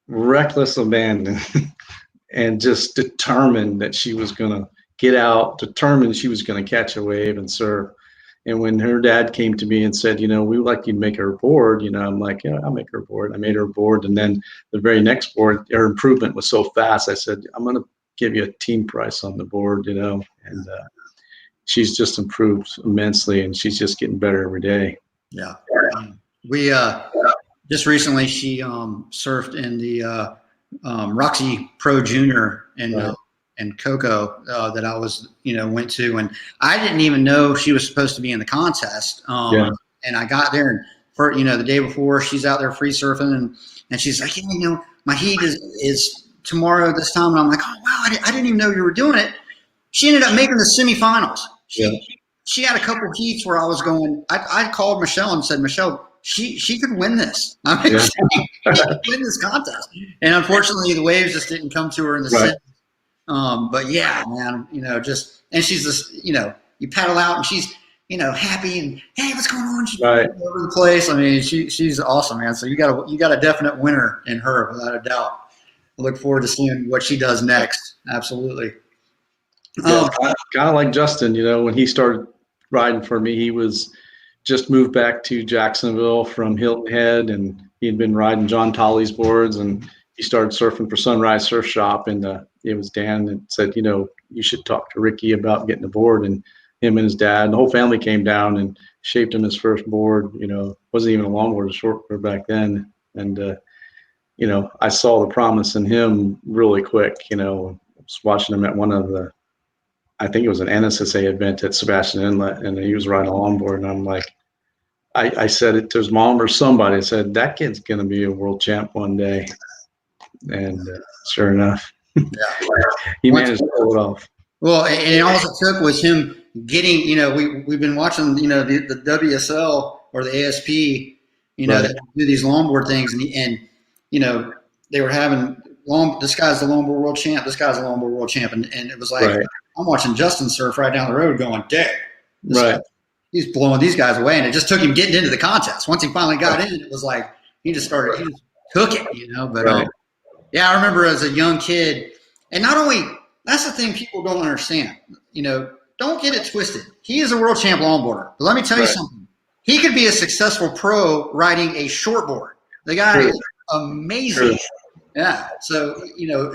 reckless abandon and just determined that she was going to get out, determined she was going to catch a wave and surf. And when her dad came to me and said, we would like you to make her a board, I'm like, yeah, I'll make her a board. I made her a board. And then the very next board, her improvement was so fast. I said, I'm going to give you a team price on the board, and she's just improved immensely, and she's just getting better every day. Yeah. We just recently, she surfed in the Roxy Pro Junior and Coco that I was, went to, and I didn't even know she was supposed to be in the contest. And I got there, and for the day before, she's out there free surfing, and she's like, my heat is tomorrow this time, and I'm like, oh wow, I didn't even know you were doing it. She ended up making the semifinals. She had a couple of heats where I was going. I called Michelle and said, Michelle, she could win this. I mean, she could win this contest. And unfortunately, the waves just didn't come to her in the set. But yeah, man, and she's this, you paddle out and she's, happy and hey, what's going on? She's all over the place. I mean, she's awesome, man. So you got a definite winner in her without a doubt. I look forward to seeing what she does next. Absolutely. Yeah, kind of like Justin, when he started riding for me, he was just moved back to Jacksonville from Hilton Head, and he had been riding John Tolley's boards, and he started surfing for Sunrise Surf Shop. And it was Dan that said, you should talk to Ricky about getting a board. And him and his dad, the whole family came down and shaped him his first board. Wasn't even a longboard, a shortboard back then. And I saw the promise in him really quick. I was watching him at one of the, I think it was an NSSA event at Sebastian Inlet, and he was riding a longboard, and I'm like, I said it to his mom or somebody. I said, that kid's going to be a world champ one day. And sure enough, he managed to pull it off. Well, and all it took was him getting, we've been watching, the WSL or the ASP, that do these longboard things, and they were having this guy's the longboard world champ, this guy's the longboard world champ, and it was like, I'm watching Justin surf right down the road going, dang, guy, he's blowing these guys away. And it just took him getting into the contest. Once he finally got in, it was like, he just took it, but I remember as a young kid, and not only, that's the thing people don't understand, don't get it twisted. He is a world champ longboarder, but let me tell you something. He could be a successful pro riding a shortboard. The guy is amazing. Yeah. So,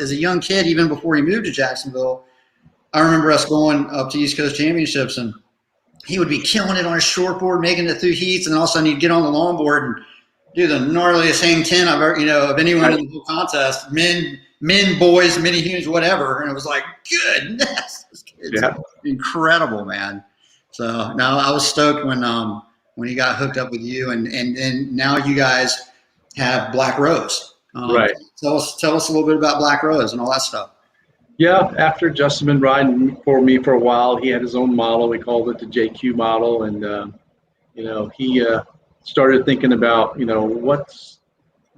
as a young kid, even before he moved to Jacksonville, I remember us going up to East Coast Championships, and he would be killing it on his shortboard, making it through heats, and all of a sudden he'd get on the longboard and do the gnarliest hang 10 I've ever, of anyone in the whole contest, men, boys, mini humans, whatever. And it was like, goodness, this kid's incredible, man. So now I was stoked when he got hooked up with you, and now you guys have Black Rose. Tell us a little bit about Black Rose and all that stuff. Yeah, after Justin been riding for me for a while, he had his own model. We called it the JQ model, and he started thinking about what's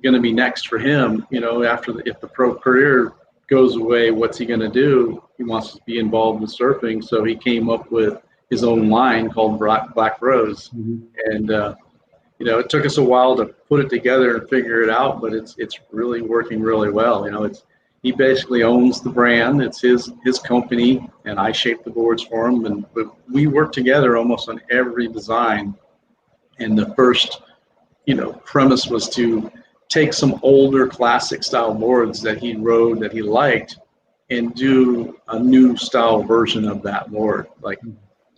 going to be next for him. If the pro career goes away, what's he going to do? He wants to be involved with surfing, so he came up with his own line called Black Rose, and it took us a while to put it together and figure it out, but it's really working really well. He basically owns the brand. It's his company, and I shape the boards for him. But we work together almost on every design. And the first, premise was to take some older classic style boards that he rode that he liked and do a new style version of that board. Like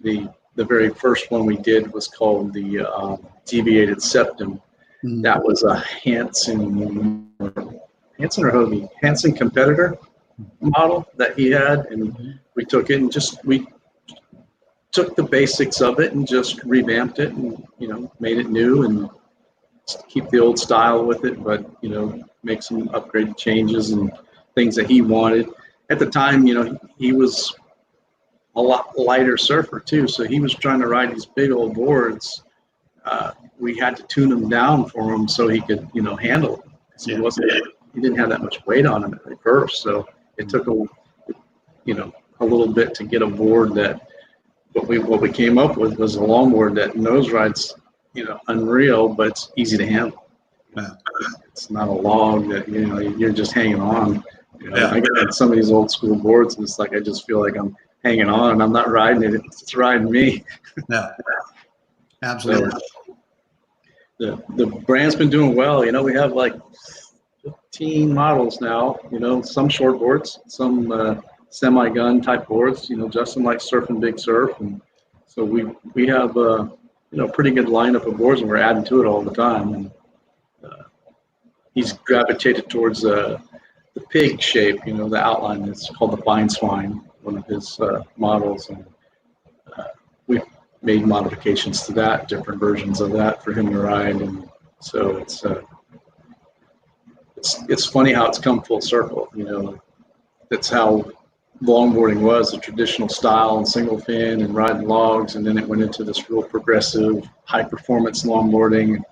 the very first one we did was called the deviated septum. That was a Hansen or Hobie, Hansen competitor model that he had, and we took it and we took the basics of it and just revamped it and made it new and keep the old style with it, but make some upgraded changes and things that he wanted. At the time, he was a lot lighter surfer too, so he was trying to ride these big old boards. We had to tune them down for him so he could handle them. He didn't have that much weight on him at first, so it took a little bit to get a board that what we came up with was a longboard that nose rides unreal, but it's easy to handle. It's not a log that you're just hanging on. I get on some of these old school boards and it's like I just feel like I'm hanging on and I'm not riding it, it's riding me. Absolutely. So the brand's been doing well. We have like 15 models now, some short boards, some semi-gun type boards. Justin likes surfing big surf, and so we have a pretty good lineup of boards, and we're adding to it all the time. And he's gravitated towards the pig shape, the outline. It's called the fine swine, one of his models, and we've made modifications to that, different versions of that for him to ride, and so it's funny how it's come full circle. That's how longboarding was, the traditional style and single fin and riding logs, and then it went into this real progressive, high performance longboarding.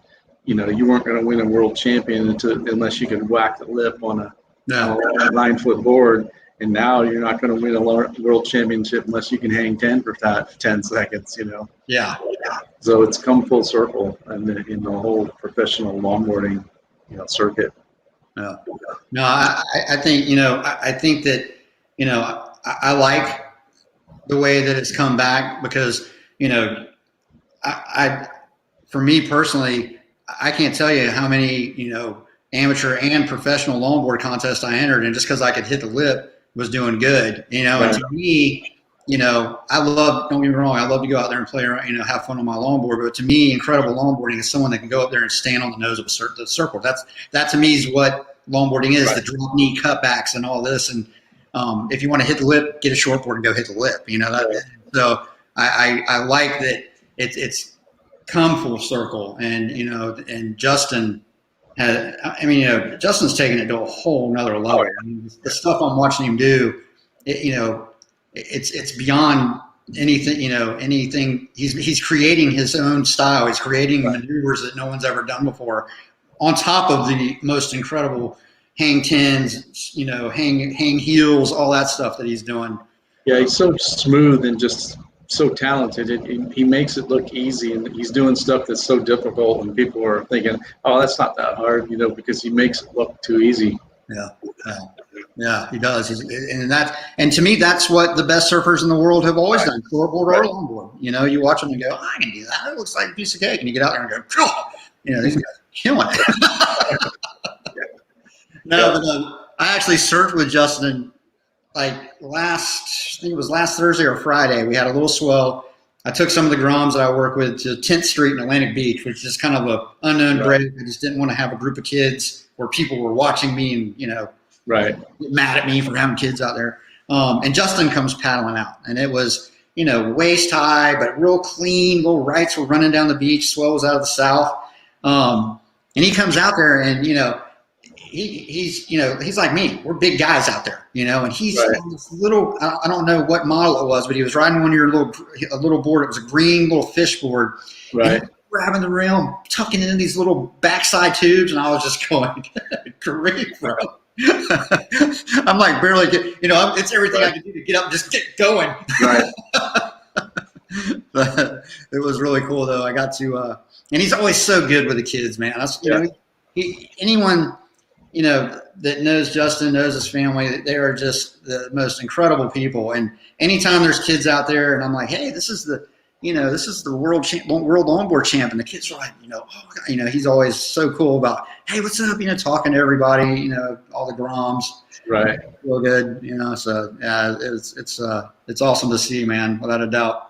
You weren't going to win a world champion unless you could whack the lip on a 9-foot board, and now you're not going to win a world championship unless you can hang 10 for 10 seconds. So it's come full circle in the whole professional longboarding circuit. No, I think I think that I like the way that it's come back, because I for me personally, I can't tell you how many amateur and professional longboard contests I entered, and just because I could hit the lip was doing good. And to me, I love, don't get me wrong, I love to go out there and play around, have fun on my longboard. But to me, incredible longboarding is someone that can go up there and stand on the nose of the surfboard. That to me is what longboarding is, the drop knee cutbacks and all this. And if you want to hit the lip, get a shortboard and go hit the lip. So I like that it's come full circle, and and Justin had, Justin's taken it to a whole nother level. The stuff I'm watching him do, it's beyond anything. Anything. He's creating his own style. He's creating maneuvers that no one's ever done before, on top of the most incredible hang tens, hang heels, all that stuff that he's doing. Yeah, he's so smooth and just so talented. He makes it look easy, and he's doing stuff that's so difficult, and people are thinking, "Oh, that's not that hard," because he makes it look too easy. Yeah, he does. And to me, that's what the best surfers in the world have always done: shortboard or longboard. You watch them and go, "I can do that. It looks like a piece of cake." And you get out there and go, "Oh," these guys are killing it. No, I actually surfed with Justin like I think it was last Thursday or Friday. We had a little swell. I took some of the Groms that I work with to 10th Street in Atlantic Beach, which is kind of an unknown break. I just didn't want to have a group of kids where people were watching me and, get mad at me for having kids out there. And Justin comes paddling out, and it was, waist high, but real clean. Little rights were running down the beach. Swell was out of the south. And he comes out there, and, he's like me. We're big guys out there, and he's on this little, I don't know what model it was, but he was riding one of your little board. It was a green little fish board. Right. Grabbing the rail, tucking it in these little backside tubes. And I was just going, great, bro. I'm like barely it's everything I can do to get up and just get going. Right. But it was really cool though. I got to, and he's always so good with the kids, man. Anyone, that knows Justin, knows his family, they are just the most incredible people. And anytime there's kids out there and I'm like, hey, this is this is the world longboard champ. And the kids are like, he's always so cool about, hey, what's up? Talking to everybody, all the Groms. Right. Real good, so yeah, it's awesome to see, man, without a doubt.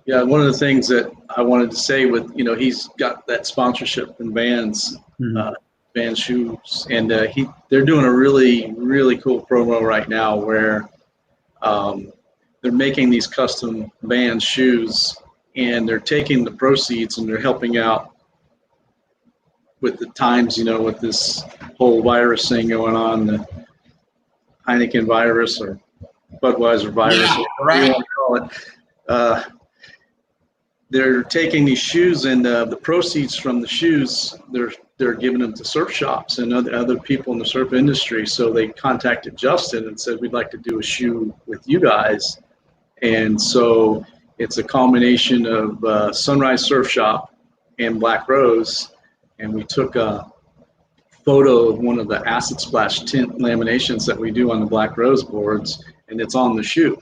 Yeah, one of the things that I wanted to say with, he's got that sponsorship from Vans, Vans shoes, and they're doing a really, really cool promo right now where they're making these custom Vans shoes, and they're taking the proceeds and they're helping out with the times, with this whole virus thing going on, the Heineken virus or Budweiser virus, Yeah, whatever you want to call it. They're taking these shoes, and the proceeds from the shoes, they're giving them to surf shops and other people in the surf industry. So they contacted Justin and said, we'd like to do a shoe with you guys. And so it's a combination of Sunrise Surf Shop and Black Rose. And we took a photo of one of the acid splash tint laminations that we do on the Black Rose boards, and it's on the shoe.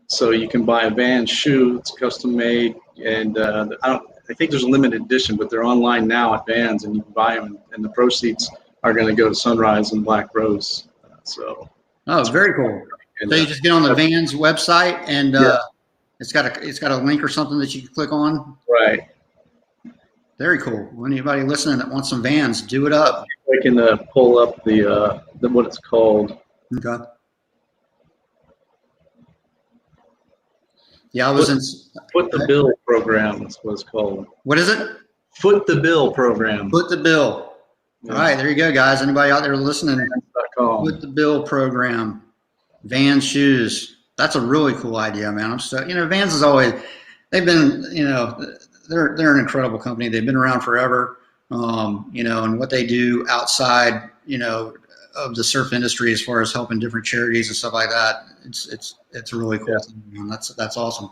So you can buy a Vans shoe, it's custom made, and I think there's a limited edition, but they're online now at Vans, and you can buy them, and the proceeds are going to go to Sunrise and Black Rose. Very cool. And, so you just get on the Vans website, and it's got a link or something that you can click on. Right. Very cool. Anybody listening that wants some Vans, do it up. I can pull up the what it's called. Okay. Yeah, I was in. Foot the Bill program is what it's called. What is it? Foot the Bill program. Foot the Bill. Yeah. All right, there you go, guys. Anybody out there listening? Vans.com. Foot the Bill program. Vans shoes. That's a really cool idea, man. I'm so Vans is always. They've been they're an incredible company. They've been around forever. And what they do outside of the surf industry as far as helping different charities and stuff like that. It's a really cool thing, man. That's awesome.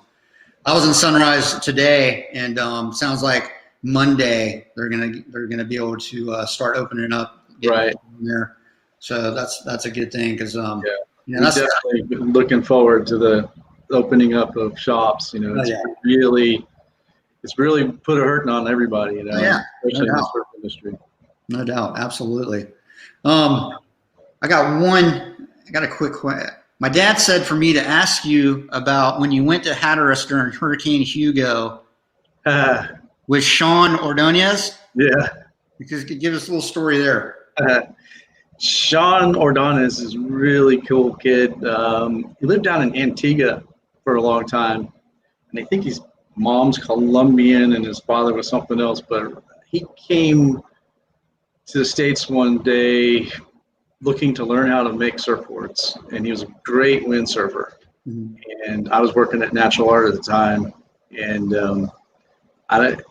I was in Sunrise today, and sounds like Monday they're gonna be able to start opening up right there. So that's a good thing because that's definitely been looking forward to the opening up of shops. It's really put a hurting on everybody. Especially in the surf industry. No doubt, absolutely. I got a quick question. My dad said for me to ask you about when you went to Hatteras during Hurricane Hugo with Sean Ordonez. Yeah. Because give us a little story there. Sean Ordonez is a really cool kid. He lived down in Antigua for a long time. And I think his mom's Colombian and his father was something else. But he came to the States one day looking to learn how to make surfboards, and he was a great windsurfer. And I was working at Natural Art at the time, and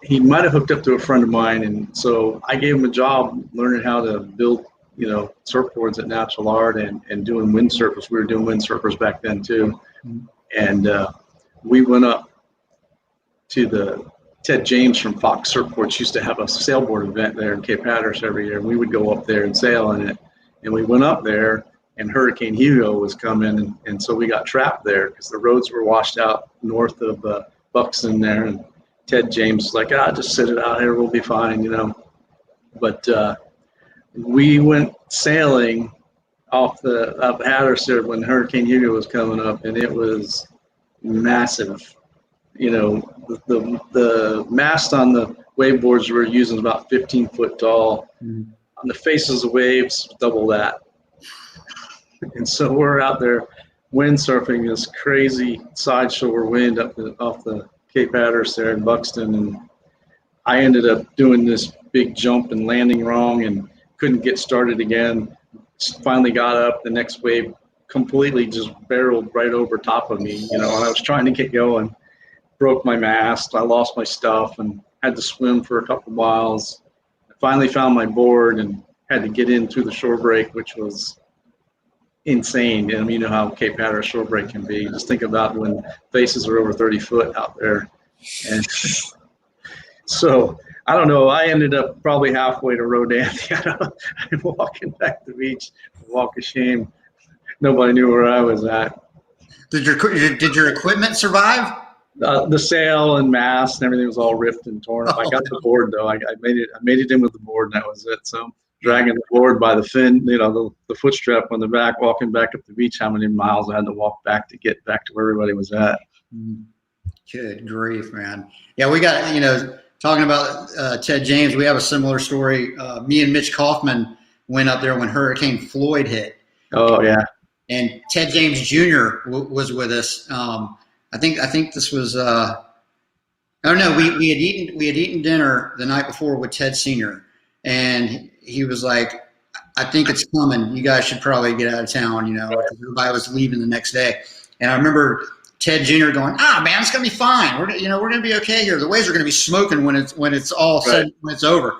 he might have hooked up to a friend of mine, and so I gave him a job learning how to build surfboards at Natural Art and doing windsurfers. We were doing windsurfers back then too. And we went up to the Ted James from Fox Surfboards used to have a sailboard event there in Cape Hatteras every year. We would go up there and sail in it. And we went up there, and Hurricane Hugo was coming, and so we got trapped there because the roads were washed out north of Buxton there. And Ted James was like, just sit it out here, we'll be fine, But we went sailing up Hatteras there when Hurricane Hugo was coming up, and it was massive. The mast on the wave boards we were using was about 15 foot tall. On the faces of waves, double that. And so we're out there windsurfing this crazy sideshore wind off the Cape Hatteras there in Buxton. And I ended up doing this big jump and landing wrong and couldn't get started again. Finally got up, the next wave completely just barreled right over top of me, and I was trying to get going. Broke my mast, I lost my stuff and had to swim for a couple miles. Finally found my board and had to get in through the shore break, which was insane. And you know how Cape Hatteras shore break can be. Just think about when faces are over 30 foot out there. And so, I don't know, I ended up probably halfway to Rodanthe. I'm walking back to the beach, walk of shame. Nobody knew where I was at. Did your equipment survive? The sail and mast and everything was all ripped and torn up. I got the board though. I made it in with the board, and that was it. So dragging the board by the fin, the foot strap on the back, walking back up the beach. How many miles I had to walk back to get back to where everybody was at. Good grief, man. Yeah, we got, talking about Ted James, we have a similar story. Me and Mitch Kaufman went up there when Hurricane Floyd hit. Oh yeah. And Ted James Jr. was with us. I think this was we had eaten dinner the night before with Ted Sr. and he was like, I think it's coming. You guys should probably get out of town, because everybody was leaving the next day. And I remember Ted Jr. going, man, it's gonna be fine. We're gonna be okay here. The waves are gonna be smoking when it's all said, when it's over.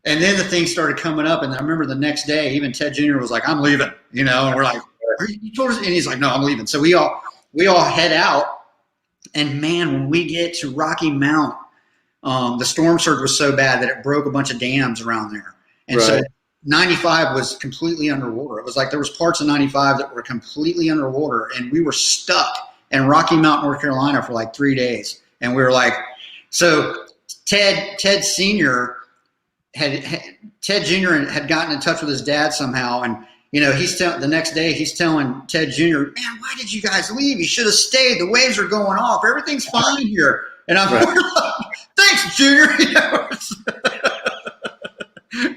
And then the things started coming up, and I remember the next day, even Ted Jr. was like, I'm leaving, and we're like, you told us, and he's like, no, I'm leaving. So we all head out. And man, when we get to Rocky Mount, the storm surge was so bad that it broke a bunch of dams around there. And so 95 was completely underwater. It was like there was parts of 95 that were completely underwater, and we were stuck in Rocky Mount, North Carolina for like 3 days. And we were like, so Ted Sr. Ted Jr. had gotten in touch with his dad somehow, and the next day he's telling Ted Jr., man, why did you guys leave? You should have stayed. The waves are going off. Everything's fine here. And I'm like, thanks, Junior.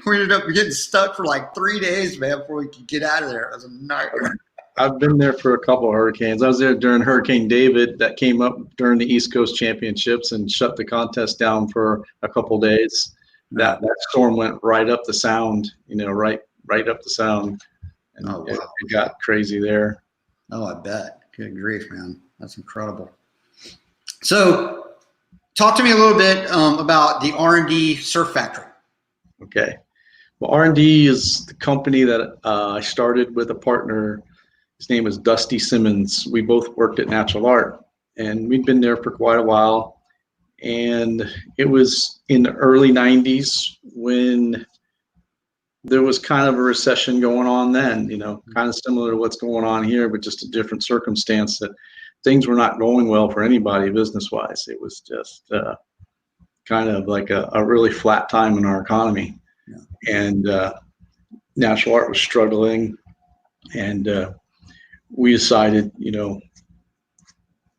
We ended up getting stuck for like 3 days, man, before we could get out of there. It was a nightmare. I've been there for a couple of hurricanes. I was there during Hurricane David that came up during the East Coast Championships and shut the contest down for a couple of days. That storm went right up the sound, right up the sound. And it got crazy there. Oh, I bet. Good grief, man. That's incredible. So talk to me a little bit about the R&D Surf Factory. Okay. Well, R&D is the company that I started with a partner. His name is Dusty Simmons. We both worked at Natural Art, and we'd been there for quite a while. And it was in the early 90s when there was kind of a recession going on then, kind of similar to what's going on here, but just a different circumstance, that things were not going well for anybody business-wise. It was just kind of like a really flat time in our economy. Yeah. And Natural Art was struggling, and we decided,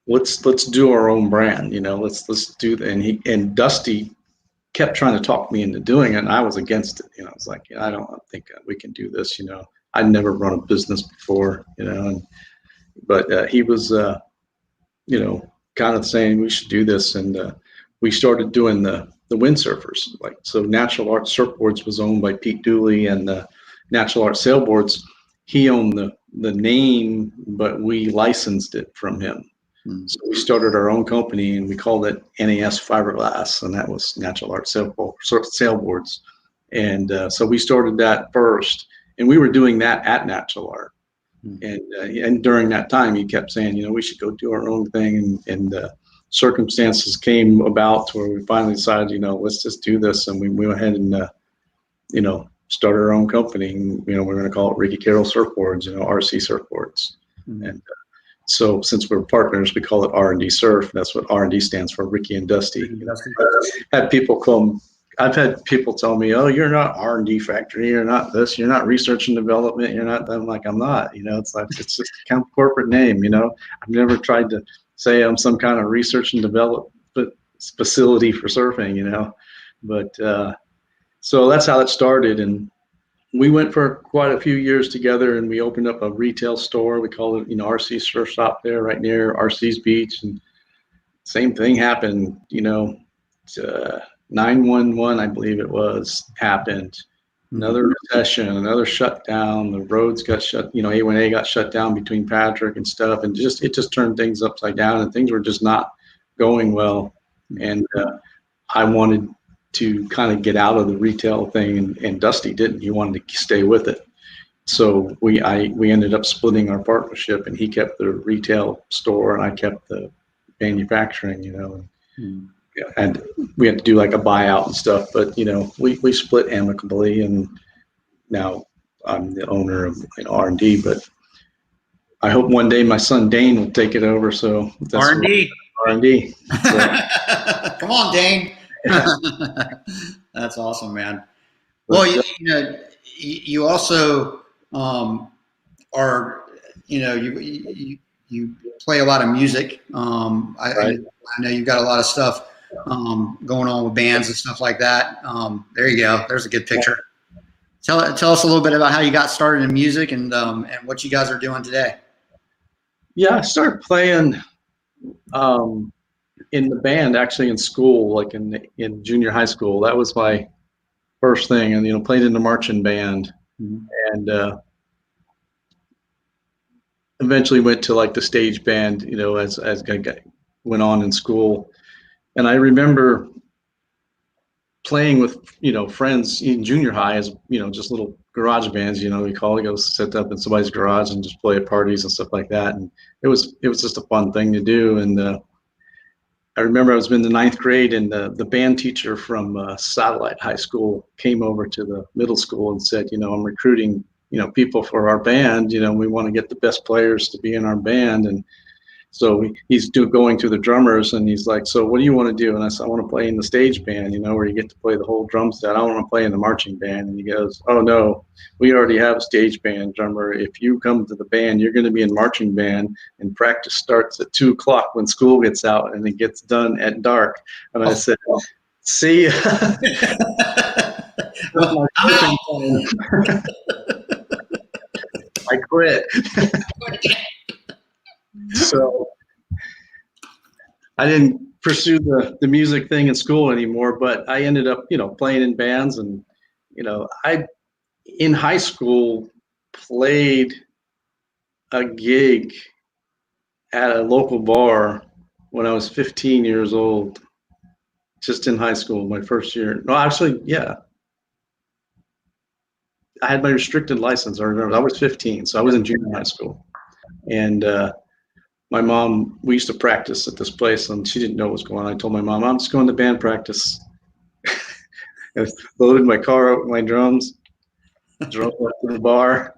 let's do our own brand, let's do that. And Dusty kept trying to talk me into doing it, and I was against it. I was like, I don't think we can do this. I'd never run a business before, but he was, kind of saying we should do this, and we started doing the windsurfers. So Natural Art Surfboards was owned by Pete Dooley, and the Natural Art Sailboards, he owned the name, but we licensed it from him. So we started our own company, and we called it NAS Fiberglass, and that was Natural Art Sailboards. And so we started that first, and we were doing that at Natural Art. And during that time, he kept saying, we should go do our own thing. And circumstances came about to where we finally decided, let's just do this. And we went ahead and, started our own company. And, we're going to call it Ricky Carroll Surfboards, RC Surfboards. And so since we're partners, we call it R&D Surf. That's what R&D stands for, Ricky and Dusty. I've had people tell me, oh, you're not R&D Factory, you're not this, you're not research and development, you're not. I'm like, I'm not. It's like, it's just a kind of corporate name. I've never tried to say I'm some kind of research and development facility for surfing. But so that's how it started. And we went for quite a few years together, and we opened up a retail store. We call it, RC Surf Shop there right near RC's Beach. And same thing happened, 9/11, I believe it was, happened. Another recession, another shutdown. The roads got shut, A1A got shut down between Patrick and stuff. And it just turned things upside down, and things were just not going well. And I wanted to kind of get out of the retail thing, and Dusty didn't. He wanted to stay with it. So we ended up splitting our partnership, and he kept the retail store, and I kept the manufacturing, and we had to do like a buyout and stuff, but we split amicably, and now I'm the owner of R&D, but I hope one day my son Dane will take it over. So that's R&D. R&D. So, Come on, Dane. That's awesome, man. Well, you also are, you play a lot of music. right. I know you've got a lot of stuff going on with bands and stuff like that. There you go. There's a good picture. Tell us a little bit about how you got started in music and what you guys are doing today. Yeah, I started playing in the band actually in school, like in junior high school. That was my first thing, and played in the marching band, and eventually went to like the stage band. As I went on in school, and I remember playing with friends in junior high as just little garage bands. We call it, go sit up in somebody's garage and just play at parties and stuff like that. And it was just a fun thing to do. And I remember I was in the ninth grade, and the band teacher from Satellite High School came over to the middle school and said, I'm recruiting people for our band. We want to get the best players to be in our band. And so he's going through the drummers, and he's like, so what do you want to do? And I said, I want to play in the stage band, where you get to play the whole drum set. I want to play in the marching band. And he goes, oh no, we already have a stage band drummer. If you come to the band, you're going to be in marching band, and practice starts at 2:00 when school gets out, and it gets done at dark. And I said, see, I quit. So I didn't pursue the music thing in school anymore, but I ended up, playing in bands. And, I, in high school, played a gig at a local bar when I was 15 years old, just in high school, my first year. No, actually, yeah. I had my restricted license. I remember I was 15, so I was in junior high school. And my mom, we used to practice at this place, and she didn't know what was going on. I told my mom, I'm just going to band practice. I loaded my car up with my drums, drove up to the bar.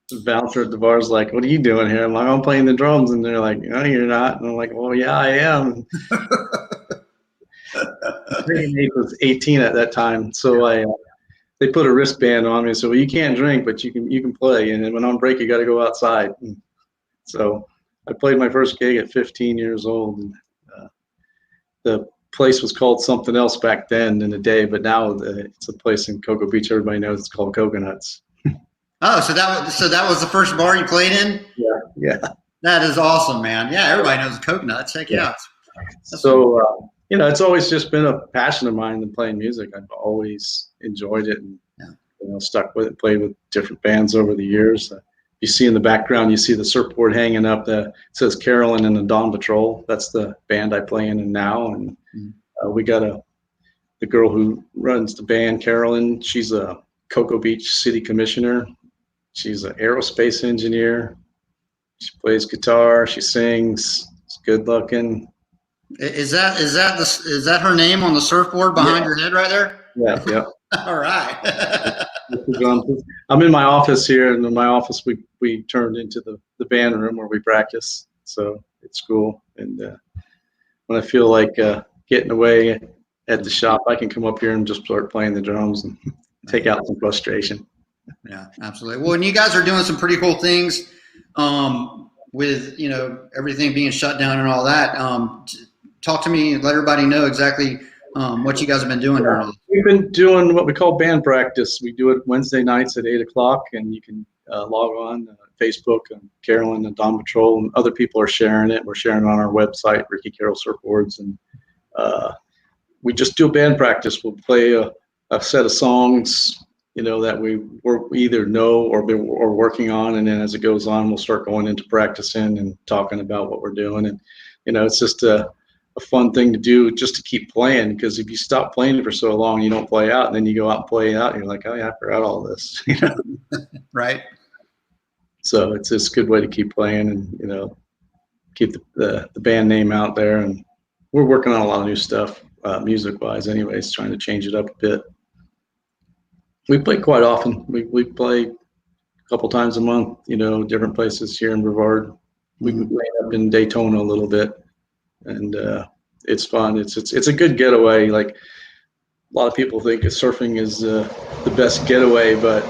The bouncer at the bar is like, what are you doing here? I'm like, I'm playing the drums. And they're like, no, you're not. And I'm like, well, yeah, I am. I was 18 at that time. So they put a wristband on me. So you can't drink, but you can play. And then when on break, you got to go outside. And so I played my first gig at 15 years old. And the place was called something else back then in the day, but now it's a place in Cocoa Beach. Everybody knows it's called Coconuts. Oh, so that was the first bar you played in? Yeah. That is awesome, man. Yeah, everybody knows Coconuts. Heck yeah. So it's always just been a passion of mine than playing music. I've always enjoyed it, and stuck with it. Played with different bands over the years. You see in the background, you see the surfboard hanging up. It says Carolyn and the Dawn Patrol. That's the band I play in now. And we got the girl who runs the band, Carolyn. She's a Cocoa Beach City Commissioner. She's an aerospace engineer. She plays guitar. She sings. She's good looking. Is that her name on the surfboard behind your head right there? Yeah. All right. I'm in my office here, and in my office we turned into the band room where we practice. So it's cool. And when I feel like getting away at the shop, I can come up here and just start playing the drums and take out some frustration. Yeah, absolutely. Well, and you guys are doing some pretty cool things with everything being shut down and all that. Talk to me, let everybody know exactly what you guys have been doing. We've been doing what we call band practice. We do it Wednesday nights at 8:00, and you can log on Facebook, and Carolyn and Dawn Patrol, and other people are sharing it. We're sharing it on our website, Ricky Carroll Surfboards, and we just do band practice. We'll play a set of songs, that we either know or working on, and then as it goes on, we'll start going into practicing and talking about what we're doing. And it's just a fun thing to do, just to keep playing, because if you stop playing for so long, you don't play out, and then you go out and play out, and you're like, oh yeah, I forgot all this. Right. So it's just a good way to keep playing and keep the band name out there. And we're working on a lot of new stuff, music wise anyways, trying to change it up a bit. We play quite often. We play a couple times a month, different places here in Brevard. We end up in Daytona a little bit. and it's fun. It's a good getaway. Like a lot of people think surfing is the best getaway, but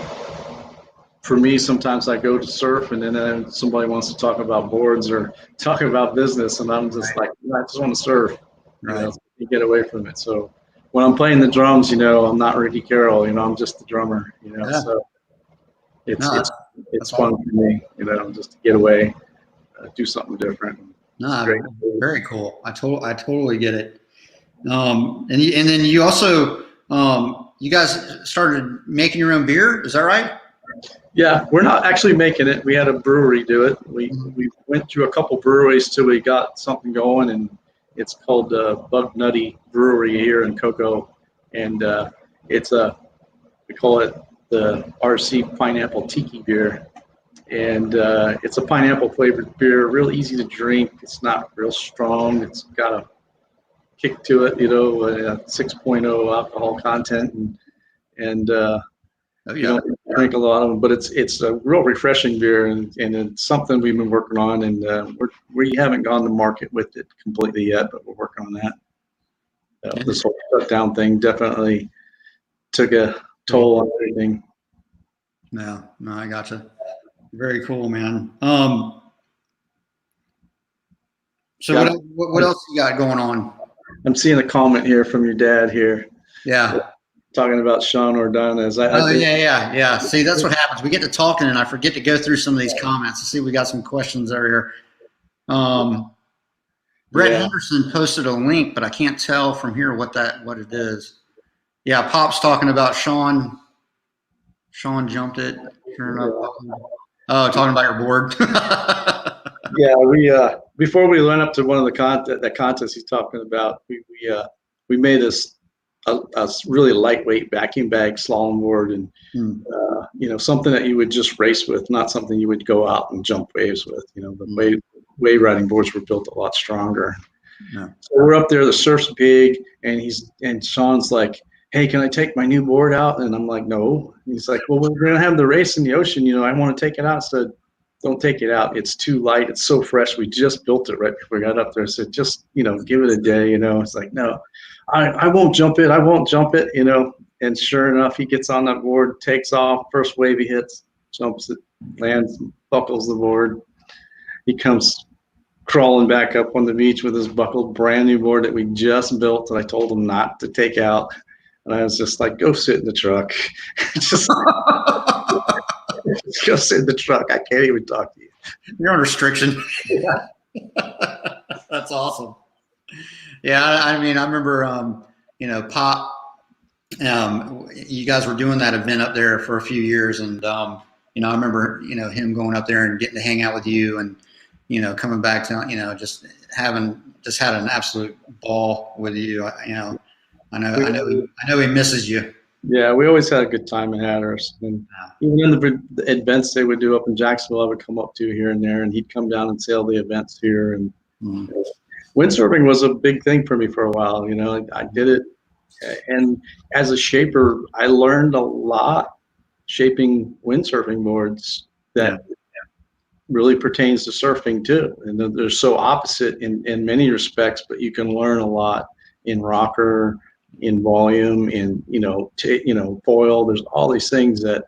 for me, sometimes I go to surf and then somebody wants to talk about boards or talk about business, and I'm just like, I just want to surf. Right. You get away from it. So when I'm playing the drums, I'm not Ricky Carroll. I'm just the drummer. Yeah. So it's No, it's fun for me. Just to get away, do something different. No, very cool. I totally get it. And then you also you guys started making your own beer. Is that right? Yeah, we're not actually making it. We had a brewery do it. We went through a couple breweries till we got something going, and it's called Bug Nutty Brewery here in Cocoa, and we call it the RC Pineapple Tiki Beer, and it's a pineapple flavored beer, real easy to drink. It's not real strong. It's got a kick to it, a 6.0 alcohol content, and you don't drink a lot of them, but it's a real refreshing beer, and it's something we've been working on, and we haven't gone to market with it completely yet, but we're working on that. This whole shutdown thing definitely took a toll on everything. No, I gotcha. Very cool, man. So what else you got going on? I'm seeing a comment here from your dad here. Yeah. Talking about Sean Ordonez. Yeah. See, that's what happens. We get to talking, and I forget to go through some of these comments. To see, we got some questions over here. Brett Henderson posted a link, but I can't tell from here what it is. Yeah, Pop's talking about Sean. Sean jumped it. Sure enough. Oh, talking about your board. Yeah, we before we went up to one of the contests he's talking about, we made a really lightweight vacuum bag slalom board, and something that you would just race with, not something you would go out and jump waves with. The wave riding boards were built a lot stronger. Yeah. So we're up there, the surf's big, and Sean's like, "Hey, can I take my new board out?" And I'm like, "No." And he's like, "Well, we're gonna have the race in the ocean. I want to take it out." I said, "Don't take it out. It's too light. It's so fresh. We just built it right before we got up there." I said, "Just give it a day." It's like, "No, I won't jump it. I won't jump it." And sure enough, he gets on that board, takes off. First wave he hits, jumps it, lands, buckles the board. He comes crawling back up on the beach with his buckled brand new board that we just built, and I told him not to take out. And I was just like, "Go sit in the truck." just go sit in the truck. I can't even talk to you. You're on restriction. Yeah. That's awesome. Yeah, I mean, I remember, Pop, you guys were doing that event up there for a few years, and I remember, him going up there and getting to hang out with you, and coming back to, just had an absolute ball with you. I know he misses you. Yeah, we always had a good time in Hatteras, and even in the events they would do up in Jacksonville, I would come up to here and there, and he'd come down and sail the events here, and. Windsurfing was a big thing for me for a while. I did it, and as a shaper, I learned a lot shaping windsurfing boards that really pertains to surfing too. And they're so opposite in many respects, but you can learn a lot in rocker, in volume, in foil. There's all these things that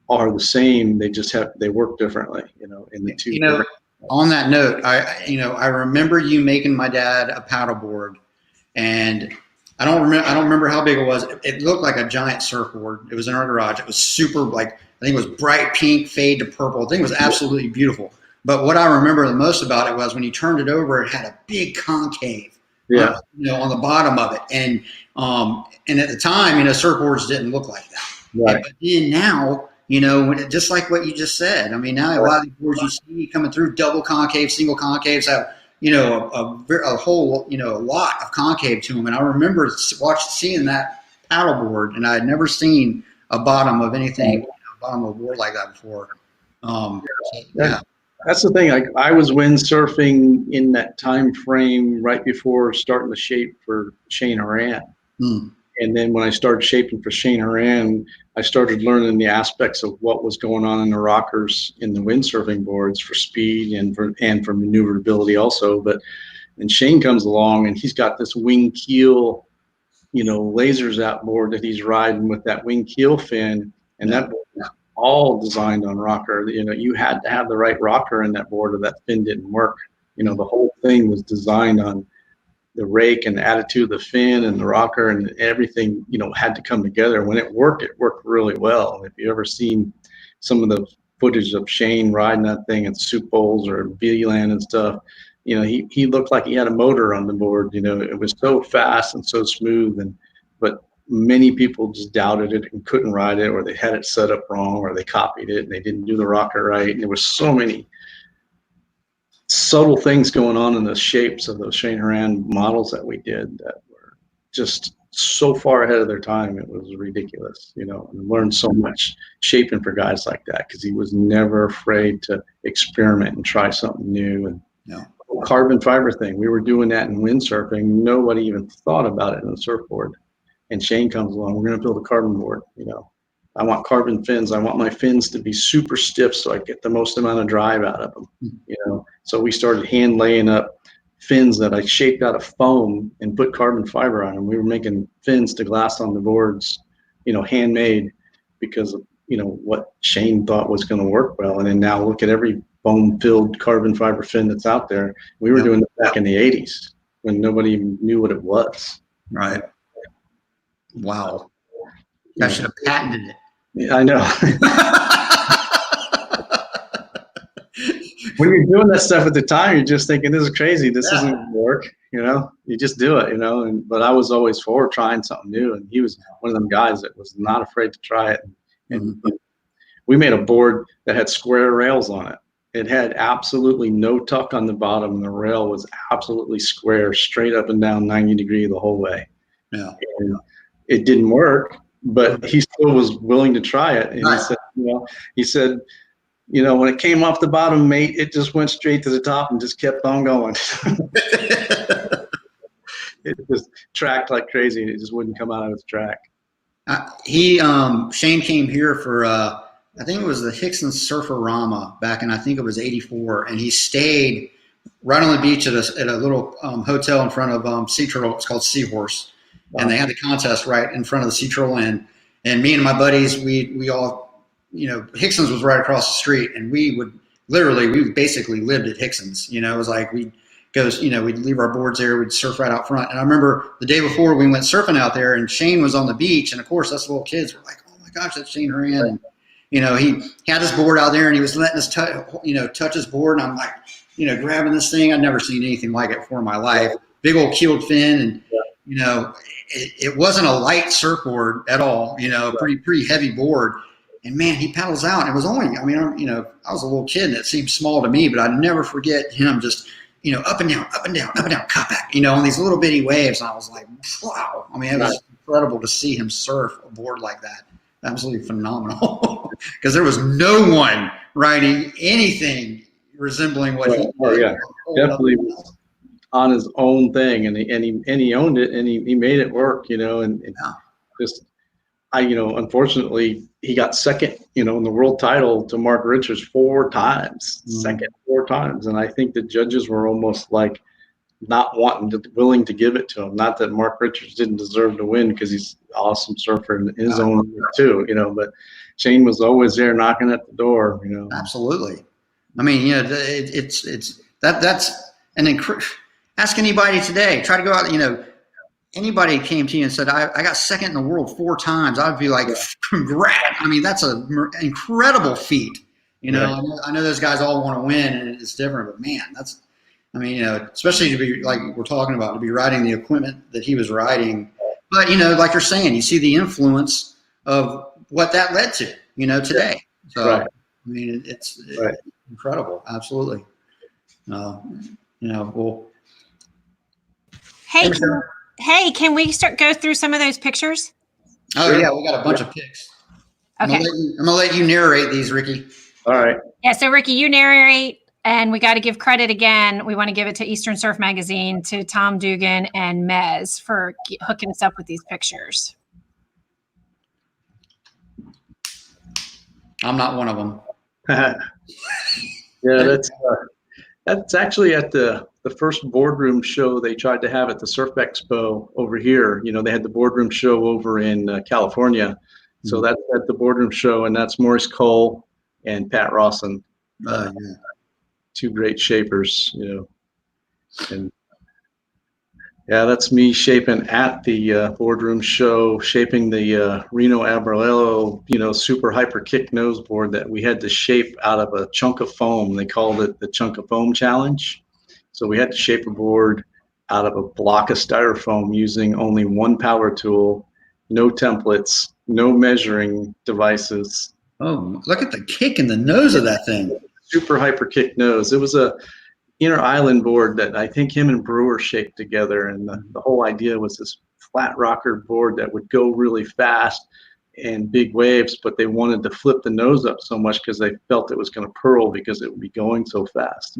are the same. They work differently. In the two. On that note, I remember you making my dad a paddleboard, and I don't remember how big it was. It looked like a giant surfboard. It was in our garage. It was super, I think it was bright pink, fade to purple. I think it was absolutely beautiful. But what I remember the most about it was when you turned it over, it had a big concave, on the bottom of it. And at the time, surfboards didn't look like that. Right. But then now, just like what you just said. I mean, now a lot of these boards you see coming through, double concave, single concaves have, a whole, a lot of concave to them. And I remember seeing that paddleboard, and I had never seen a bottom of anything, bottom of a board like that before. That's the thing. I was windsurfing in that time frame right before starting to shape for Shane Horan. And then when I started shaping for Shane Horan, I started learning the aspects of what was going on in the rockers in the windsurfing boards for speed and for maneuverability also. But And Shane comes along and he's got this wing keel, lasers outboard that he's riding with that wing keel fin. And that board is all designed on rocker. You had to have the right rocker in that board or that fin didn't work. The whole thing was designed on the rake and the attitude of the fin and the rocker, and everything, had to come together. When it worked really well. If you ever seen some of the footage of Shane riding that thing at Soup Bowls or V-Land and stuff, he looked like he had a motor on the board. It was so fast and so smooth, but many people just doubted it and couldn't ride it, or they had it set up wrong, or they copied it and they didn't do the rocker right. And there was so many subtle things going on in the shapes of those Shane Horan models that we did that were just so far ahead of their time. It was ridiculous, and learned so much shaping for guys like that, because he was never afraid to experiment and try something new. And carbon fiber thing, we were doing that in windsurfing. Nobody even thought about it in the surfboard. And Shane comes along, we're going to build a carbon board. I want carbon fins. I want my fins to be super stiff so I get the most amount of drive out of them. So we started hand laying up fins that I shaped out of foam and put carbon fiber on them. We were making fins to glass on the boards, handmade, because of what Shane thought was going to work well. And then now look at every foam-filled carbon fiber fin that's out there. We were doing it back in the 80s when nobody even knew what it was. Right. Wow. I should have patented it. Yeah, I know. When you're doing that stuff at the time, you're just thinking, this is crazy. This isn't going to work. You just do it, but I was always for trying something new. And he was one of them guys that was not afraid to try it. And we made a board that had square rails on it. It had absolutely no tuck on the bottom. And the rail was absolutely square, straight up and down 90 degrees the whole way. Yeah. And it didn't work, but he still was willing to try it. And he said, when it came off the bottom, mate, it just went straight to the top and just kept on going. It just tracked like crazy. It just wouldn't come out of its track. Shane came here for, I think it was the Hickson Surfer-Rama back in, I think it was 84. And he stayed right on the beach at a little hotel in front of Sea Turtle. It's called Seahorse. Wow. And they had the contest right in front of the Sea Turtle Inn. And me and my buddies, we all, Hickson's was right across the street, and we basically lived at Hickson's. It was like we'd leave our boards there, we'd surf right out front. And I remember the day before we went surfing out there, and Shane was on the beach, and of course us little kids were like, oh my gosh, that's Shane Horan. And he had his board out there, and he was letting us touch his board, and I'm like, grabbing this thing. I'd never seen anything like it before in my life. Big old keeled fin, and it wasn't a light surfboard at all, pretty heavy board. And man, he paddles out. And it was only, I was a little kid and it seemed small to me, but I'd never forget him just, up and down, up and down, up and down, cut back, on these little bitty waves. And I was like, wow. It was incredible to see him surf a board like that. Absolutely phenomenal. Because there was no one riding anything resembling what he did. Oh, yeah. Definitely on his own thing, and he owned it, and he made it work, unfortunately he got second, in the world title to Mark Richards 4 times, second 4 times. And I think the judges were almost like not willing to give it to him. Not that Mark Richards didn't deserve to win, because he's an awesome surfer in his own way too, but Shane was always there knocking at the door, Absolutely. That's an incredible. Ask anybody today. Try to go out. Anybody came to you and said, "I got second in the world 4 times," I'd be like, "Congrats!" That's an incredible feat. I know those guys all want to win, and it's different. But man, that's, especially to be like we're talking about, to be riding the equipment that he was riding. But like you're saying, you see the influence of what that led to. Today. So it's incredible. Absolutely. Well. Hey, can we go through some of those pictures? Oh yeah, we got a bunch of pics. Okay. I'm gonna let you narrate these, Ricky. All right. Yeah, so Ricky, you narrate, and we got to give credit again. We want to give it to Eastern Surf Magazine, to Tom Dugan and Mez for hooking us up with these pictures. I'm not one of them. Yeah, That's actually at the first boardroom show they tried to have at the Surf Expo over here. You know, they had the boardroom show over in California. So that's at the boardroom show, and that's Maurice Cole and Pat Rawson. Yeah. Two great shapers, you know. And yeah, that's me shaping at the boardroom show, shaping the Reno Abrello, you know, super hyper kick nose board that we had to shape out of a chunk of foam. They called it the chunk of foam challenge. So we had to shape a board out of a block of styrofoam using only one power tool, no templates, no measuring devices. Oh, look at the kick in the nose of that thing. Super hyper kick nose. It was a inner island board that I think him and Brewer shaped together, and the whole idea was this flat rocker board that would go really fast and big waves, but they wanted to flip the nose up so much because they felt it was going to purl because it would be going so fast.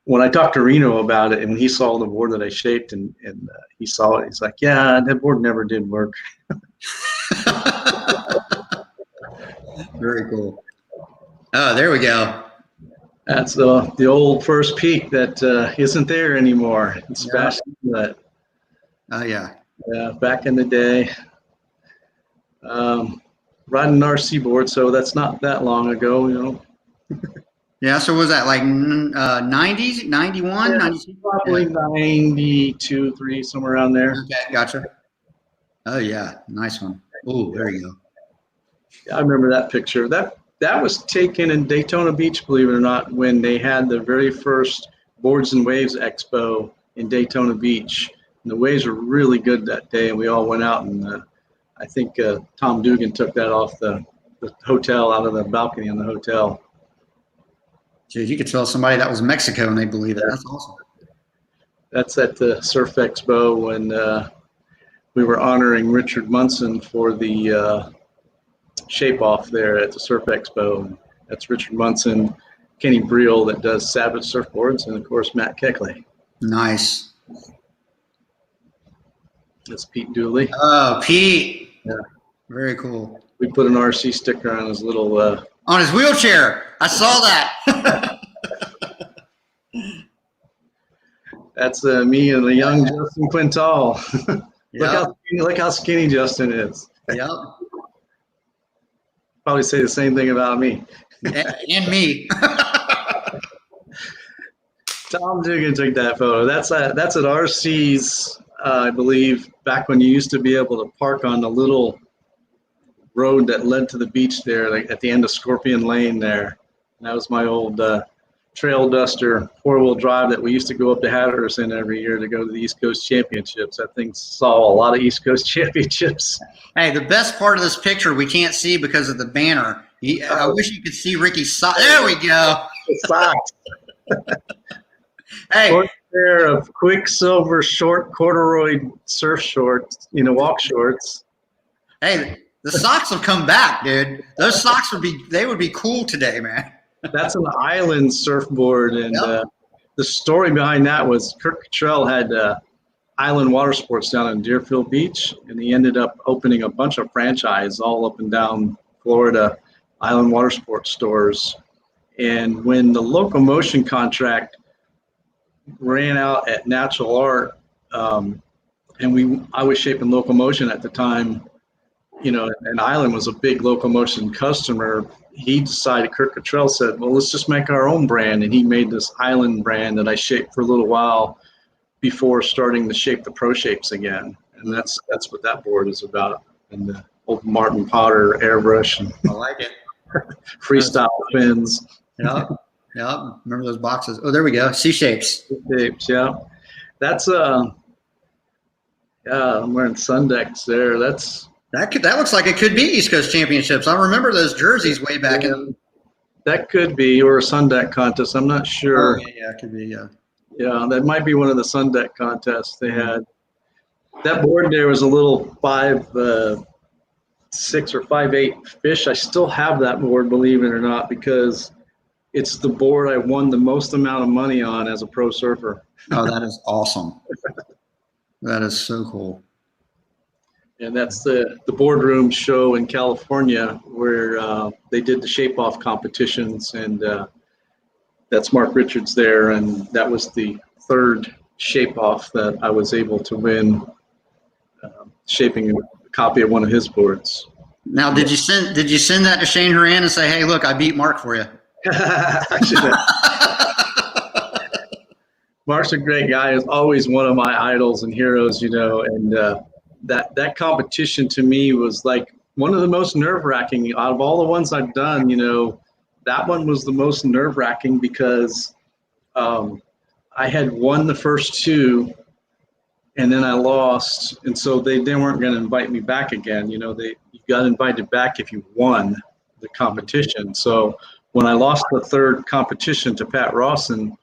When I talked to Reno about it, and when he saw the board that I shaped, and he saw it, he's like, "Yeah, that board never did work." Very cool. Oh, there we go. That's the old first peak that isn't there anymore. It's Sebastian Inlet. Oh, yeah. Yeah, back in the day. Riding an RC board, so that's not that long ago, you know. Yeah, so was that like 90s, 91, 92? Probably 92, 3, somewhere around there. Okay, gotcha. Oh, yeah, nice one. Oh, there you go. Yeah, I remember that picture. That was taken in Daytona Beach, believe it or not, when they had the very first Boards and Waves Expo in Daytona Beach. And the waves were really good that day, and we all went out, and I think Tom Dugan took that off the hotel, out of the balcony in the hotel. Geez, you could tell somebody that was Mexico and they believe it. That's awesome. That's at the Surf Expo when we were honoring Richard Munson for the shape off there at the Surf Expo. That's Richard Munson, Kenny Briel that does Savage surfboards, and of course Matt Keckley. Nice. That's Pete Dooley. Oh, Pete. Yeah. Very cool. We put an RC sticker on his little on his wheelchair. I saw that. That's me and the young Justin Quintal. Look how skinny Justin is. Yep. Probably say the same thing about me. And me. Tom Dugan took that photo. That's at RC's, I believe, back when you used to be able to park on the little road that led to the beach there, like at the end of Scorpion Lane there. And that was my old Trail Duster 4-wheel drive that we used to go up to Hatteras in every year to go to the East Coast Championships. That thing saw a lot of East Coast Championships. Hey, the best part of this picture we can't see because of the banner. I wish you could see Ricky's socks. There we go. The socks. Hey. Short pair of Quicksilver short corduroy surf shorts, walk shorts. Hey, the socks have come back, dude. Those socks would be cool today, man. That's an island surfboard, and the story behind that was Kirk Cottrell had island water sports down in Deerfield Beach, and he ended up opening a bunch of franchise all up and down Florida, island water sports stores. And when the locomotion contract ran out at Natural Art, and I was shaping locomotion at the time, and Island was a big locomotion customer. He decided, Kirk Cottrell said, well, let's just make our own brand. And he made this Island brand that I shaped for a little while before starting to shape the Pro Shapes again. And that's what that board is about. And the old Martin Potter airbrush. And I like it. Freestyle fins. Yep. Remember those boxes? Oh, there we go. C-shapes. C-shapes, yeah. That's I'm wearing Sundex there. That looks like it could be East Coast Championships. I remember those jerseys way back in. That could be, or a sun deck contest. I'm not sure. Oh, yeah, it could be. Yeah. Yeah, that might be one of the sun deck contests they had. That board there was a little 5'6" or 5'8" fish. I still have that board, believe it or not, because it's the board I won the most amount of money on as a pro surfer. Oh, that is awesome. That is so cool. And that's the boardroom show in California where they did the shape-off competitions. And that's Mark Richards there, and that was the third shape off that I was able to win, shaping a copy of one of his boards. Now, did you send that to Shane Horan and say, "Hey, look, I beat Mark for you"? Mark's a great guy. He's always one of my idols and heroes, and that competition to me was like one of the most nerve-wracking out of all the ones I've done. That one was the most nerve-wracking because I had won the first two, and then I lost, and so they weren't going to invite me back again. You got invited back if you won the competition. So when I lost the third competition to Pat Rawson,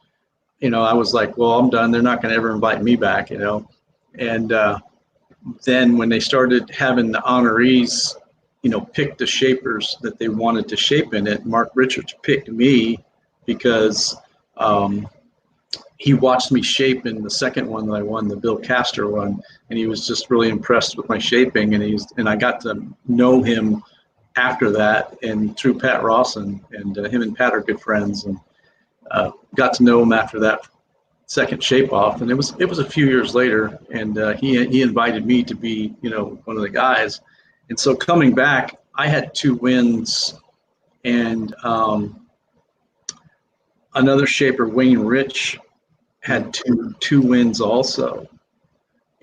I was like, well, I'm done. They're not going to ever invite me back, And then when they started having the honorees, pick the shapers that they wanted to shape in it, Mark Richards picked me because he watched me shape in the second one that I won, the Bill Castor one, and he was just really impressed with my shaping. And I got to know him after that, and through Pat Rawson, and him and Pat are good friends, and got to know him after that second shape off. And it was a few years later, and he invited me to be one of the guys. And so coming back, I had 2 wins, and another shaper, Wayne Rich, had two wins also,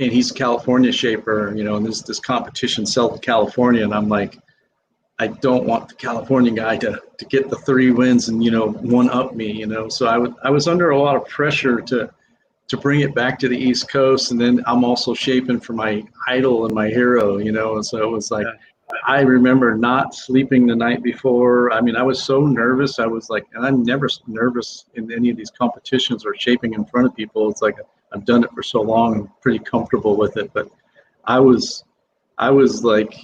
and he's a California shaper, and this competition sell to California, and I'm like, I don't want the California guy to get the 3 wins and one up me, so I was under a lot of pressure to bring it back to the East Coast, and then I'm also shaping for my idol and my hero, and so it was like, I remember not sleeping the night before. I mean, I was so nervous. I was like, and I'm never nervous in any of these competitions or shaping in front of people. It's like I've done it for so long, I'm pretty comfortable with it. But I was like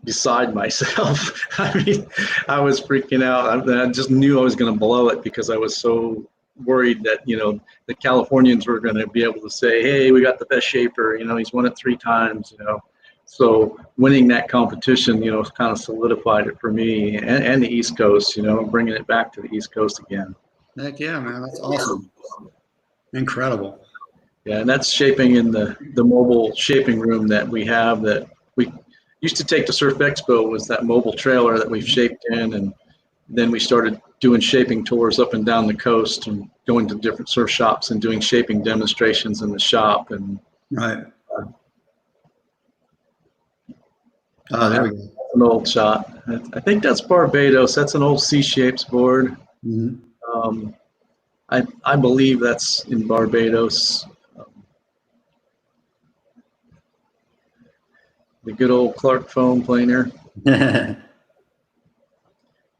beside myself. I mean, I was freaking out. I just knew I was going to blow it because I was so worried that the Californians were going to be able to say, hey, we got the best shaper. He's won it 3 times. So winning that competition, kind of solidified it for me and the East Coast, bringing it back to the East Coast again. Heck yeah, man. That's awesome. Incredible. Yeah, and that's shaping in the mobile shaping room that we have that we used to take to Surf Expo, was that mobile trailer that we've shaped in. And then we started doing shaping tours up and down the coast and going to different surf shops and doing shaping demonstrations in the shop. And right. Oh, there we go. That's an old shot. I think that's Barbados. That's an old C-shapes board. Mm-hmm. I believe that's in Barbados. The good old Clark foam planer.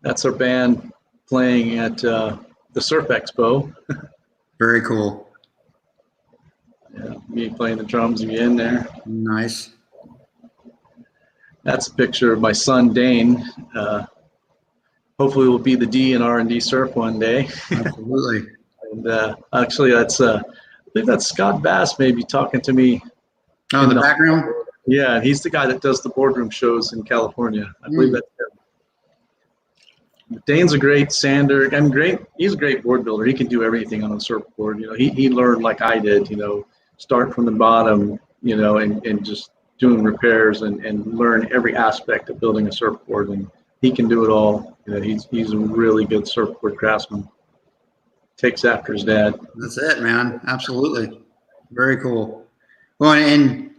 That's our band playing at the Surf Expo. Very cool. Yeah, me playing the drums again there. Nice. That's a picture of my son Dane. Hopefully, we'll be the D in R&D Surf one day. Absolutely. And actually, I believe that's Scott Bass maybe talking to me. Oh, in the background? Yeah, he's the guy that does the boardroom shows in California. I believe that's him. Dane's a great sander. He's a great board builder. He can do everything on a surfboard. He learned like I did. Start from the bottom. And just doing repairs and learn every aspect of building a surfboard. And he can do it all. He's a really good surfboard craftsman. Takes after his dad. That's it, man. Absolutely. Very cool. Well, and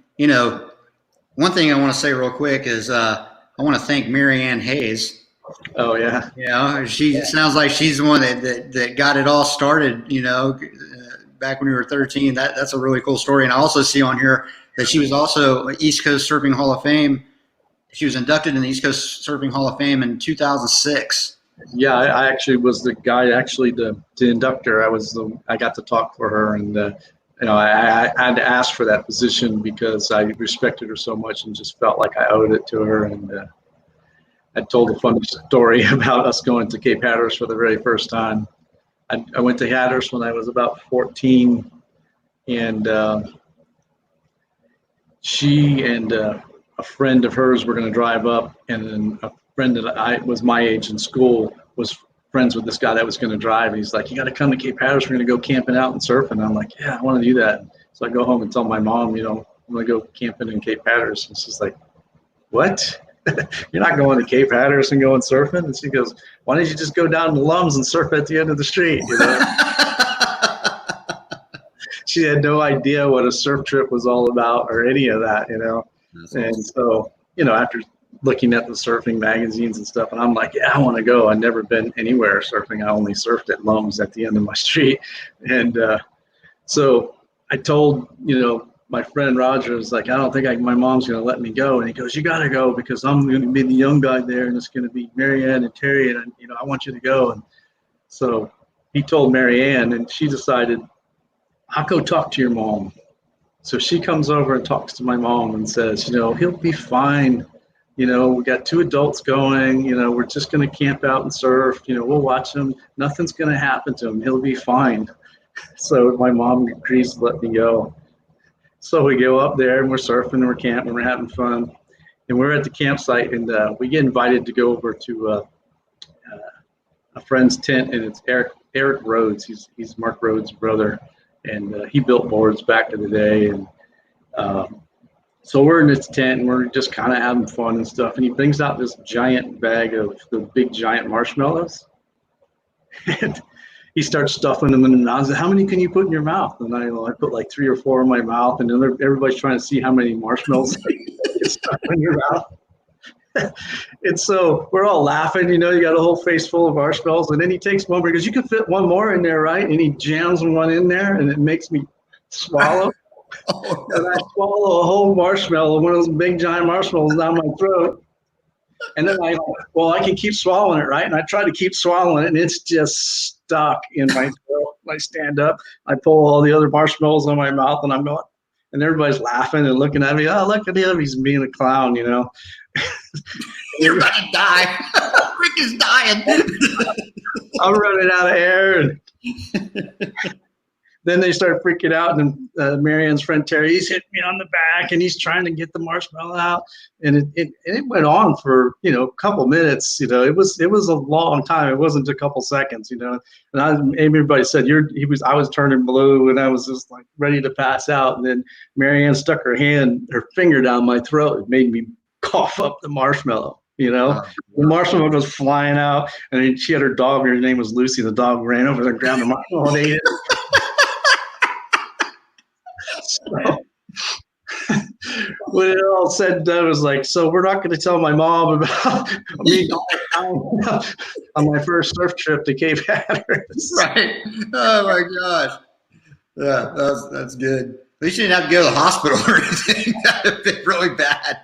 one thing I want to say real quick is I want to thank Mary Ann Hayes. Oh yeah. She sounds like she's the one that got it all started. Back when we were 13. That's a really cool story. And I also see on here that she was also East Coast Surfing Hall of Fame. She was inducted in the East Coast Surfing Hall of Fame in 2006. Yeah, I actually was the guy, the inductor. I got to talk for her, and I had to ask for that position because I respected her so much and just felt like I owed it to her. And I told a funny story about us going to Cape Hatteras for the very first time. I went to Hatteras when I was about 14, and she and a friend of hers were going to drive up, and then a friend that was my age in school was friends with this guy that was going to drive. And he's like, you got to come to Cape Hatteras. We're going to go camping out and surfing. And I'm like, yeah, I want to do that. So I go home and tell my mom, I'm going to go camping in Cape Hatteras. And she's like, what? You're not going to Cape Hatteras and going surfing? And she goes, why don't you just go down to Lums and surf at the end of the street? She had no idea what a surf trip was all about or any of that, Awesome. And so, after looking at the surfing magazines and stuff, and I'm like, yeah, I want to go. I've never been anywhere surfing. I only surfed at Lums at the end of my street. And so I told, my friend Roger was like, I don't think my mom's going to let me go. And he goes, you got to go because I'm going to be the young guy there and it's going to be Marianne and Terry. And, I want you to go. And so he told Marianne and she decided, I'll go talk to your mom. So she comes over and talks to my mom and says, he'll be fine. We got 2 adults going, we're just going to camp out and surf. We'll watch him. Nothing's going to happen to him. He'll be fine. So my mom agrees to let me go. So we go up there and we're surfing and we're camping and we're having fun. And we're at the campsite and we get invited to go over to a friend's tent, and it's Eric Rhodes. He's Mark Rhodes' brother, and he built boards back in the day. And so we're in this tent and we're just kind of having fun and stuff. And he brings out this giant bag of the big giant marshmallows. And he starts stuffing them in, and I said, how many can you put in your mouth? And I put like 3 or 4 in my mouth, and then everybody's trying to see how many marshmallows you stuff in your mouth. And so we're all laughing, you got a whole face full of marshmallows, and then he takes one because you can fit one more in there, right? And he jams one in there, and it makes me swallow. Oh, no. And I swallow a whole marshmallow, one of those big giant marshmallows down my throat. And then I can keep swallowing it, right? And I try to keep swallowing it, and it's just stuck in my throat. I stand up, I pull all the other marshmallows on my mouth, and I'm going, and everybody's laughing and looking at me. Oh, look at him, he's being a clown, You're about to die. Rick is dying. I'm running out of air, and then they start freaking out, and Marianne's friend Terry, he's hitting me on the back, and he's trying to get the marshmallow out, and it went on for a couple minutes. It was a long time. It wasn't a couple seconds. And everybody said I was turning blue, and I was just like ready to pass out. And then Marianne stuck her finger down my throat. It made me cough up the marshmallow. The marshmallow was flying out, and then she had her dog. Her name was Lucy. The dog ran over there, grabbed the marshmallow, and ate it. So, when it all said and done, it was like, so we're not going to tell my mom about me on my first surf trip to Cape Hatteras. Right. Oh my gosh. Yeah, that's good. At least you didn't have to go to the hospital or anything. That would have been really bad.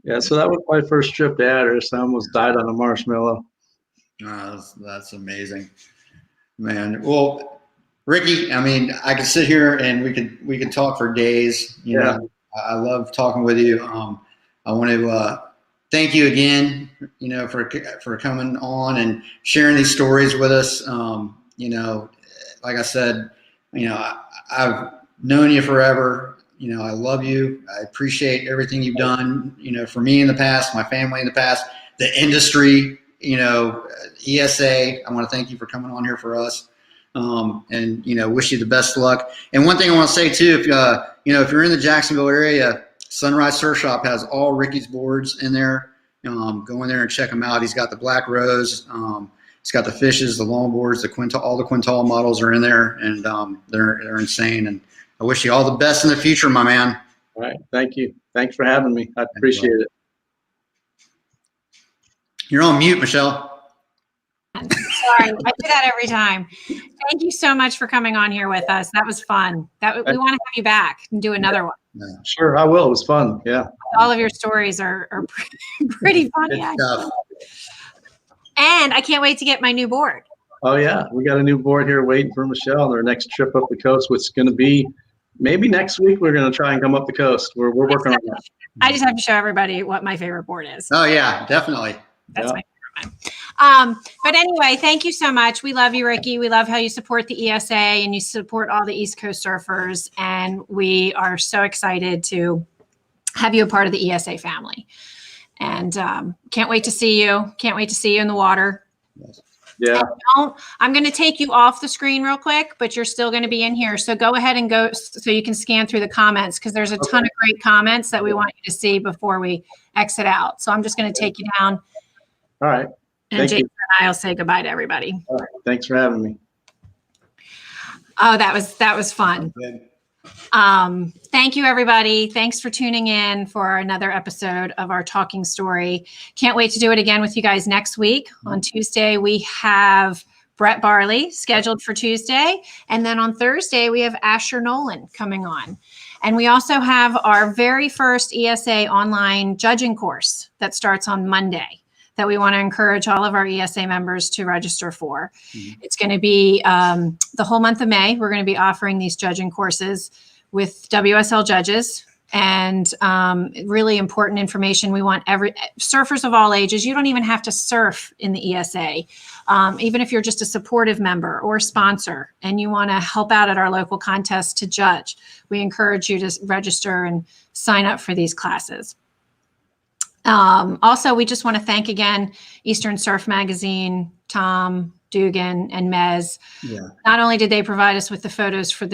Yeah, so that was my first trip to Hatteras. I almost died on a marshmallow. Oh, that's amazing, man. Well, Ricky, I could sit here and we could talk for days. You know, I love talking with you. I want to thank you again, for coming on and sharing these stories with us. Like I said, I've known you forever. I love you. I appreciate everything you've done, for me in the past, my family in the past, the industry, ESA. I want to thank you for coming on here for us. And wish you the best luck. And one thing I want to say too, if you're in the Jacksonville area, Sunrise Surf Shop has all Ricky's boards in there. Go in there and check them out. He's got the Black Rose. He's got the fishes, the longboards, all the Quintal models are in there, and they're insane. And I wish you all the best in the future, my man. All right, thank you. Thanks for having me. I appreciate it. You're on mute, Michelle. Sorry, I do that every time. Thank you so much for coming on here with us. That was fun. We want to have you back and do another one. Sure, I will. It was fun. Yeah. All of your stories are pretty funny. And I can't wait to get my new board. Oh yeah, we got a new board here waiting for Michelle on our next trip up the coast, which is going to be maybe next week. We're going to try and come up the coast. We're working on that. I just have to show everybody what my favorite board is. Oh yeah, definitely. That's my favorite one. But anyway, thank you so much. We love you, Ricky. We love how you support the ESA and you support all the East Coast surfers. And we are so excited to have you a part of the ESA family. And can't wait to see you. Can't wait to see you in the water. Yeah. I'm going to take you off the screen real quick, but you're still going to be in here. So go ahead and go so you can scan through the comments, because there's a ton of great comments that we want you to see before we exit out. So I'm just going to take you down. All right. And Thank Jason you. and I will say goodbye to everybody. All right. Thanks for having me. Oh, that was fun. Thank you, everybody. Thanks for tuning in for another episode of our Talking Story. Can't wait to do it again with you guys next week. On Tuesday, we have Brett Barley scheduled for Tuesday. And then on Thursday, we have Asher Nolan coming on. And we also have our very first ESA online judging course that starts on Monday, that we want to encourage all of our ESA members to register for. It's going to be the whole month of May. We're going to be offering these judging courses with WSL judges, and really important information. We want surfers of all ages. You don't even have to surf in the ESA. Even if you're just a supportive member or sponsor and you want to help out at our local contest to judge, we encourage you to register and sign up for these classes. Also, we just want to thank again Eastern Surf Magazine, Tom Dugan, and Mez. Yeah. Not only did they provide us with the photos for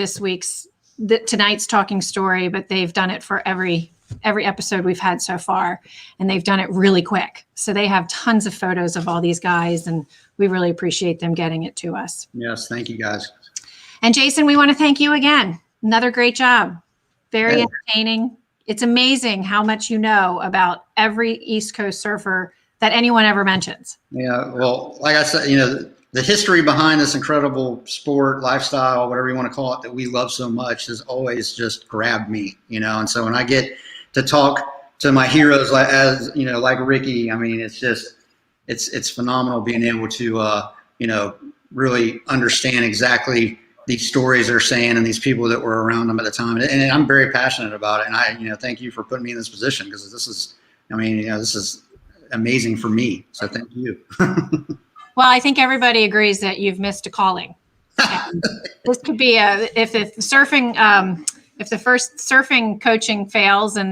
tonight's Talking Story, but they've done it for every episode we've had so far, and they've done it really quick. So they have tons of photos of all these guys, and we really appreciate them getting it to us. Yes, thank you, guys. And Jason, we want to thank you again. Another great job. Very entertaining. It's amazing how much you know about every East Coast surfer that anyone ever mentions. Yeah, well, like I said, the history behind this incredible sport, lifestyle, whatever you want to call it, that we love so much has always just grabbed me, and so when I get to talk to my heroes like Ricky, I mean, it's just, it's phenomenal being able to, really understand exactly these stories they're saying and these people that were around them at the time. And I'm very passionate about it. And I, thank you for putting me in this position, because this is amazing for me. So thank you. Well, I think everybody agrees that you've missed a calling. This could be if the first surfing coaching fails and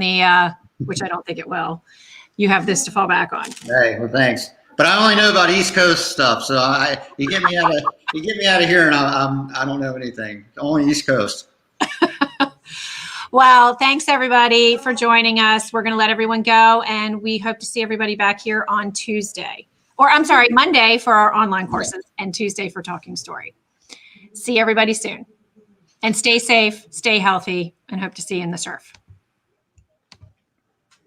which I don't think it will, you have this to fall back on. Hey, well, thanks. But I only know about East Coast stuff, so you get me out of here, and I don't know anything. Only East Coast. Well, thanks everybody for joining us. We're going to let everyone go, and we hope to see everybody back here on Monday for our online courses, and Tuesday for Talking Story. See everybody soon, and stay safe, stay healthy, and hope to see you in the surf.